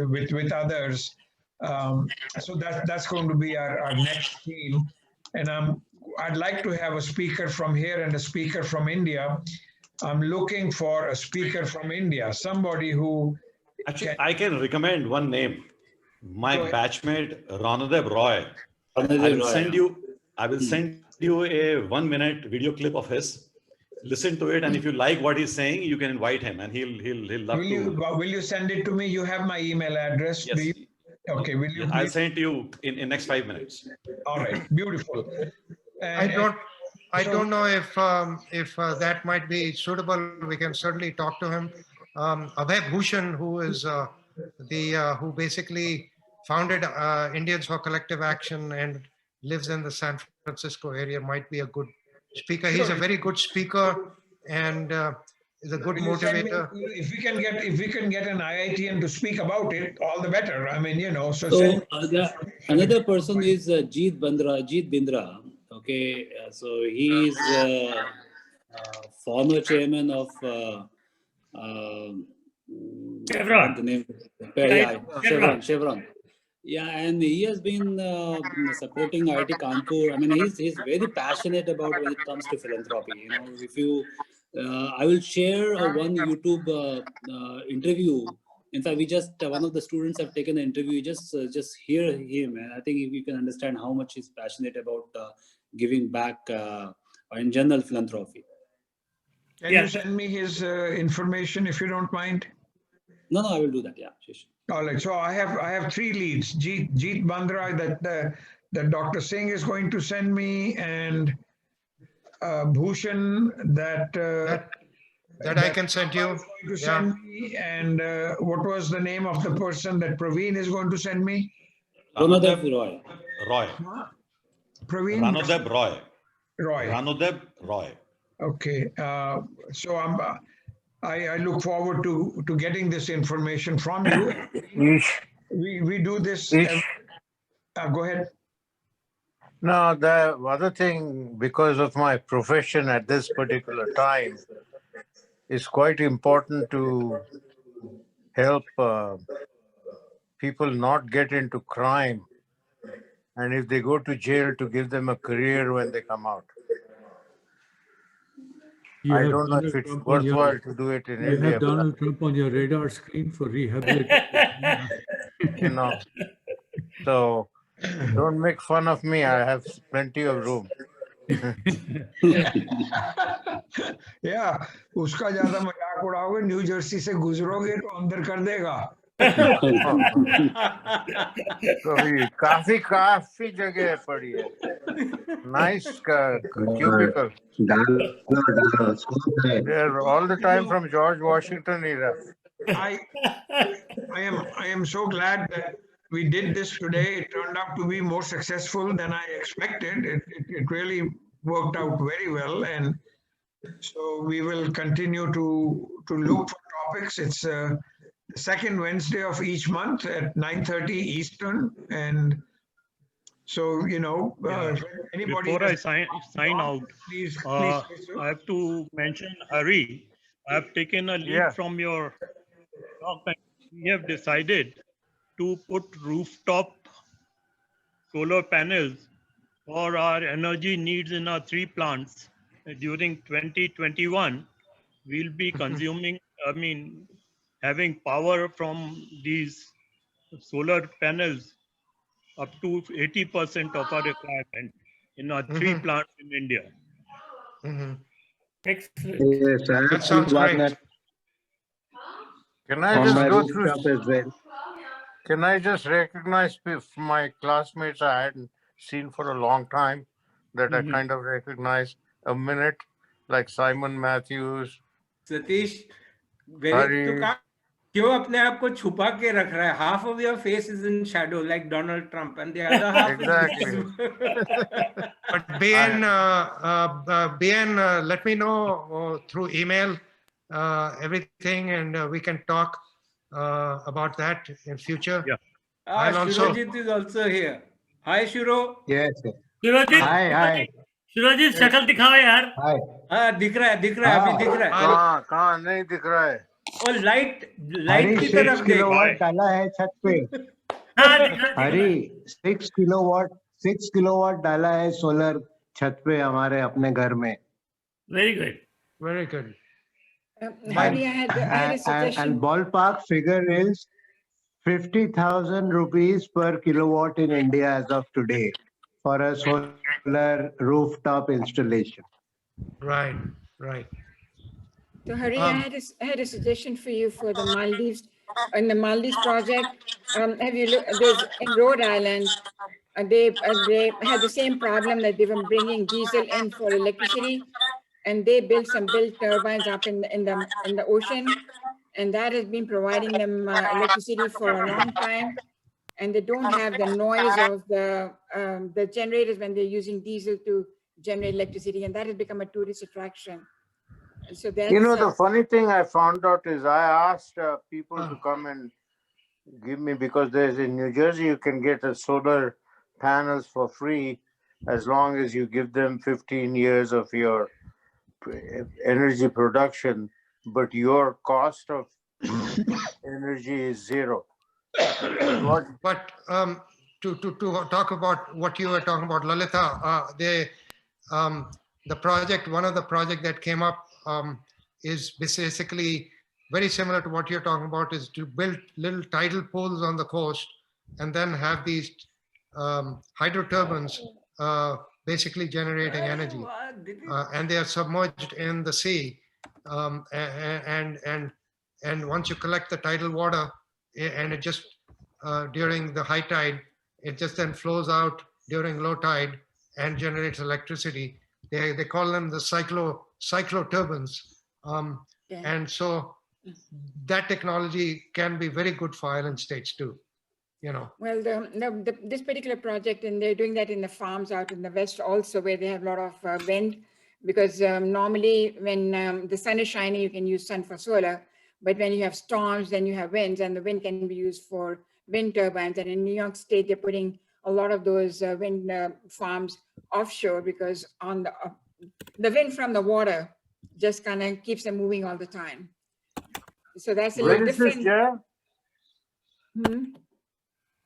with others. So that's going to be our next theme. And I'd like to have a speaker from here and a speaker from India. I'm looking for a speaker from India, somebody who... Actually, I can recommend one name. My batchmate, Ranadeb Roy. I will send you a 1-minute video clip of his. Listen to it, and if you like what he's saying, you can invite him, and he'll love to. Will you send it to me? You have my email address. Yes. Do you? Okay. Will you? I'll send it to you in next 5 minutes. All right. Beautiful. I don't know if that might be suitable. We can certainly talk to him. Abhay Bhushan, who is who basically founded Indians for Collective Action and lives in the San Francisco area, might be a good speaker. He's a very good speaker and is a good motivator. If we can get an IITian to speak about it, all the better. So another person is Jeet Bindra. Okay, so he's former chairman of Chevron. The name Chevron. Yeah, and he has been supporting IIT Kanpur. I mean, he's very passionate about when it comes to philanthropy. You know, if you, I will share one YouTube interview. In fact, we just one of the students have taken the interview. Just hear him, and I think you can understand how much he's passionate about giving back or in general philanthropy. Can you send me his information if you don't mind? No, I will do that. Yeah, sure. All right. So I have three leads. Jeet Bandra that Dr. Singh is going to send me, and Bhushan that I can send you. Going to send me, and what was the name of the person that Praveen is going to send me? Ranodeb Roy. Praveen. Ranodeb Roy. Roy. Ranodeb Roy. Okay. So I look forward to getting this information from you. We do this. Go ahead. No, the other thing, because of my profession at this particular time, it's quite important to help people not get into crime, and if they go to jail, to give them a career when they come out. You I have don't know Donald if it's Trump on worthwhile to do it in you India. have Donald Trump on your radar screen for rehabilitation. You know, so don't make fun of me. I have plenty of room. Yeah, उसका ज्यादा मजाक उड़ाओगे, new Jersey से गुजरोगे तो अंदर कर देगा. काफी जगह पड़ी है. Nice cubicle. They're all the time from George Washington era. I am so glad that we did this today. It turned out to be more successful than I expected. It really worked out very well, and so we will continue to look for topics. It's the second Wednesday of each month at 9:30 Eastern, and so anybody. Before I sign out, please. I have to mention Hari. I have taken a lead from your talk, and we have decided to put rooftop solar panels for our energy needs in our 3 plants. During 2021, we'll be consuming, having power from these solar panels up to 80% of our requirement in our 3 plants in India. Excellent. Yes, I have That sounds great. that Can I on just my go rooftop through? as well. Can I just recognize my classmates I hadn't seen for a long time that I kind of recognize a minute, like Simon Matthews. Satish, Hari. तू क्यों अपने आप को छुपा के रख रहा है? Half of your face is in shadow, like Donald Trump, and the other half is visible. But BN, let me know through email everything, and we can talk about that in future. Yeah. Shurojit is also here. Hi, Shuro. Yes. Shurojit. Hi. Shurojit, शक्ल दिखाओ यार. Hi. हाँ, दिख रहा है, अभी दिख रहा है. कहाँ नहीं दिख रहा है. और लाइट की 6 तरफ देख. किलोवाट डाला है छत पे. हरी 6 किलोवाट डाला है सोलर छत पे हमारे अपने घर में. Very good. Very good. Hari, I had a suggestion. And ballpark figure is 50,000 rupees per kilowatt in India as of today for a solar rooftop installation. Right. So Hari, I had a suggestion for you for the Maldives. In the Maldives project, have you looked? There's in Rhode Island. They had the same problem that they were bringing diesel in for electricity, and they built some turbines up in the ocean, and that has been providing them electricity for a long time. And they don't have the noise of the generators when they're using diesel to generate electricity, and that has become a tourist attraction. So that's, the funny thing I found out is I asked people to come and give me, because there's in New Jersey, you can get a solar panels for free as long as you give them 15 years of your energy production, but your cost of energy is zero. But to talk about what you were talking about, Lalita, the project, one of the project that came up is basically very similar to what you're talking about, is to build little tidal pools on the coast and then have these hydro turbines basically generating energy. And they are submerged in the sea. And once you collect the tidal water, and it just during the high tide, it just then flows out during low tide and generates electricity. They call them the cyclo turbines. And so that technology can be very good for island states too, you know. Well, this particular project, and they're doing that in the farms out in the west also, where they have a lot of wind, because normally when the sun is shining, you can use sun for solar, but when you have storms, then you have winds, and the wind can be used for wind turbines. And in New York State, they're putting a lot of those wind farms offshore, because on the wind from the water just kind of keeps them moving all the time. So that's a little different.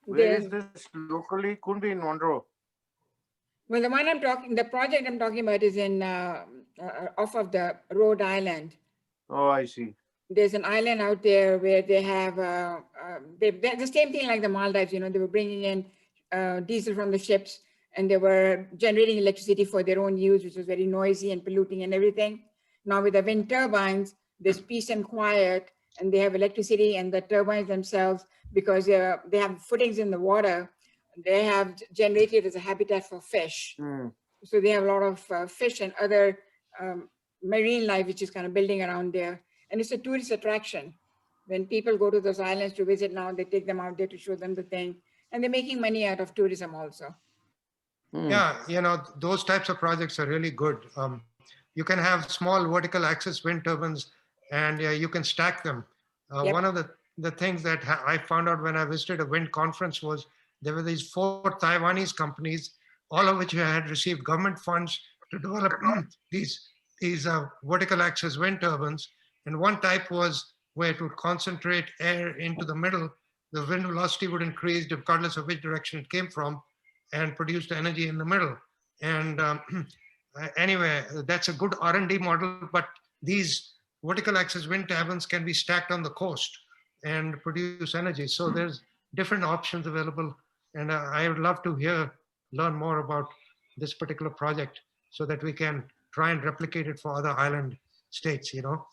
Where Where is this locally? Could be in Monroe. Well, the project I'm talking about is in off of the Rhode Island. Oh, I see. There's an island out there where they have they're the same thing like the Maldives. You know, they were bringing in diesel from the ships, and they were generating electricity for their own use, which was very noisy and polluting and everything. Now with the wind turbines, there's peace and quiet, and they have electricity, and the turbines themselves, because they have footings in the water, they have generated as a habitat for fish. So they have a lot of fish and other marine life, which is kind of building around there. And it's a tourist attraction. When people go to those islands to visit now, they take them out there to show them the thing. And they're making money out of tourism also. Yeah, you know, those types of projects are really good. You can have small vertical axis wind turbines, and you can stack them. One of the things that I found out when I visited a wind conference was there were these 4 Taiwanese companies, all of which had received government funds to develop these vertical axis wind turbines. And one type was where it would concentrate air into the middle. The wind velocity would increase regardless of which direction it came from, and produce the energy in the middle. And anyway, that's a good R&D model, but these vertical axis wind turbines can be stacked on the coast and produce energy. So there's different options available. And I would love to learn more about this particular project so that we can try and replicate it for other island states, you know.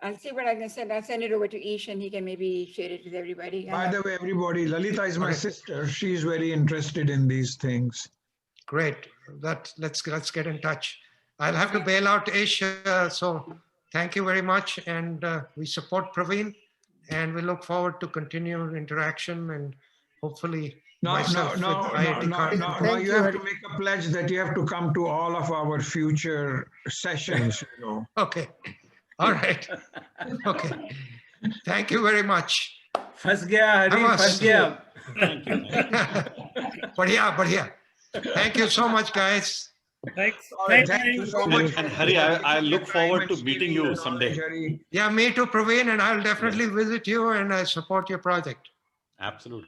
I'll see what I can send. I'll send it over to Ish, and he can maybe share it with everybody. By the way, everybody, Lalita is my sister. She's very interested in these things. Great. Let's get in touch. I'll have to bail out Ish. So thank you very much. And we support Praveen, and we look forward to continued interaction and hopefully Now you have to make a pledge that you have to come to all of our future sessions. You know. Okay. All right. Okay. Thank you very much. Fas gaya, Hari, fas gaya. Thank you. Badhiya. Thank you so much, guys. Thanks. Thank you so much. And Hari, I look forward to meeting you someday. Yeah, me too, Praveen, and I'll definitely visit you, and I support your project. Absolutely.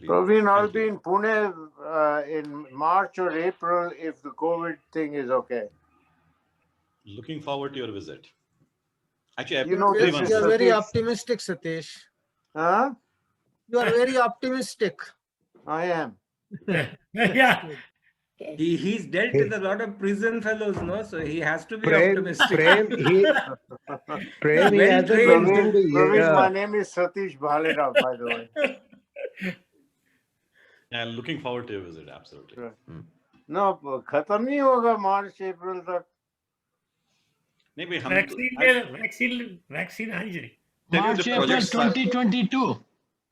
Praveen, I'll be in Pune in March or April if the COVID thing is okay. Looking forward to your visit. Actually, you are very optimistic, Satish. Huh? You are very optimistic. I am. Yeah. He's dealt with a lot of prison fellows, no? So he has to be optimistic. My name is Satish Bhalera, by the way. Yeah, looking forward to your visit, absolutely. No, khatam nahi hoga March, April tak. Maybe vaccine aa jaye. March, April 2022.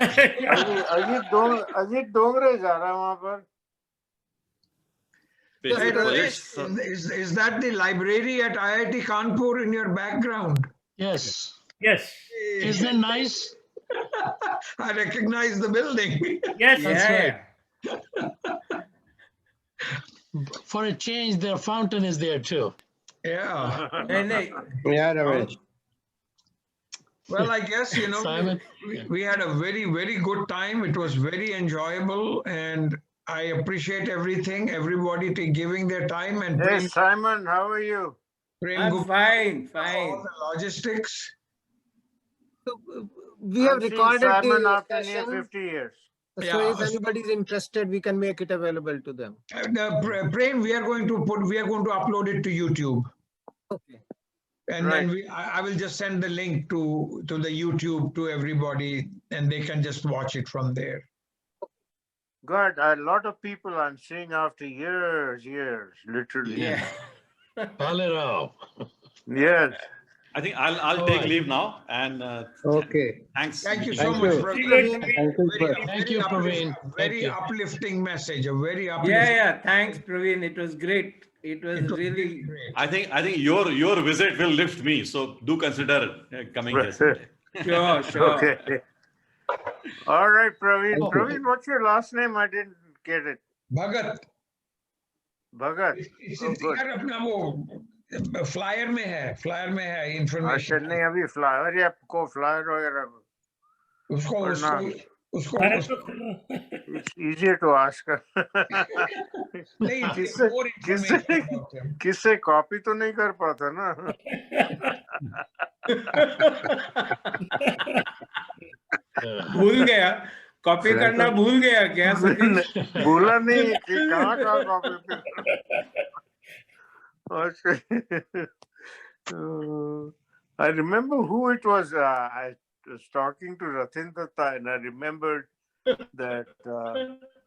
Ajit Dongre जा रहा है वहाँ पर. Is that the library at IIT Kanpur in your background? Yes. Yes. Isn't it nice? I recognize the building. Yes. That's right. For a change, their fountain is there too. Yeah. Yeah, Ramesh. Well, I guess, you know, Simon? we had a very, very good time. It was very enjoyable, and I appreciate everything, everybody giving their time, and Hey, Simon, how are you? I'm fine, all fine. the logistics. We have I'm seeing recorded Simon the after near session. 50 years. So if anybody is interested, we can make it available to them. Prem, we are going to upload it to YouTube. Okay. And then I will just send the link to the YouTube to everybody, and they can just watch it from there. God, a lot of people I'm seeing after years, literally. Yeah. Yes. I think I'll take leave now, and Okay. thanks. Thank you Thank so much, you. Praveen. Thank you, Praveen. Very uplifting message. A very uplifting. Yeah. Thanks, Praveen. It was great. It was really great. I think your visit will lift me. So do consider coming here someday. Sure. Okay. All right, Praveen. Thank you. Praveen, what's your last name? I didn't get it. Bhagat. Bhagat. Oh, good. यार अपना वो flyer में है अच्छा information नहीं अभी flyer या को फ्लायर वगैरह उसको it's easier to ask नहीं किससे कॉपी तो नहीं कर पाता ना भूल गया कॉपी करना भूल गया क्या भूला नहीं कि कहाँ copy I remember who it was. I was talking to Rathin Datta, and I remembered that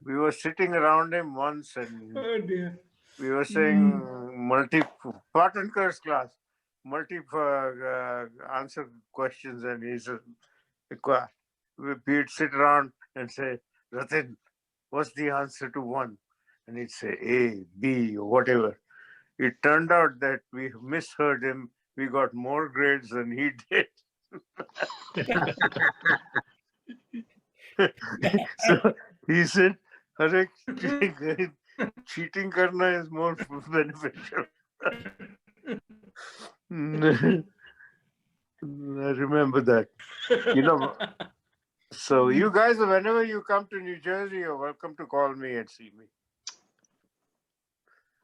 we were sitting around him once, and we were saying Patankar's class, answer questions, and he said, we'd sit around and say, Rathin, what's the answer to 1? And he'd say A, B, or whatever. It turned out that we misheard him. We got more grades than he did. So he said, cheating karna is more beneficial. I remember that. You know, so you guys, whenever you come to New Jersey, you're welcome to call me and see me.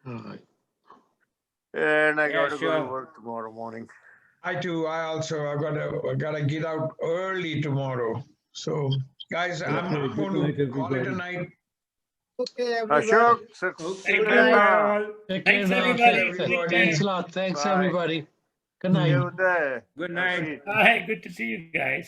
All right. And I got to go to work tomorrow morning. I gotta get out early tomorrow. So guys, I'm going to call it a night. Okay, everybody. Ashok, Take care now. Thanks a lot. Thanks, everybody. Good night. Good night. Hi, good to see you guys.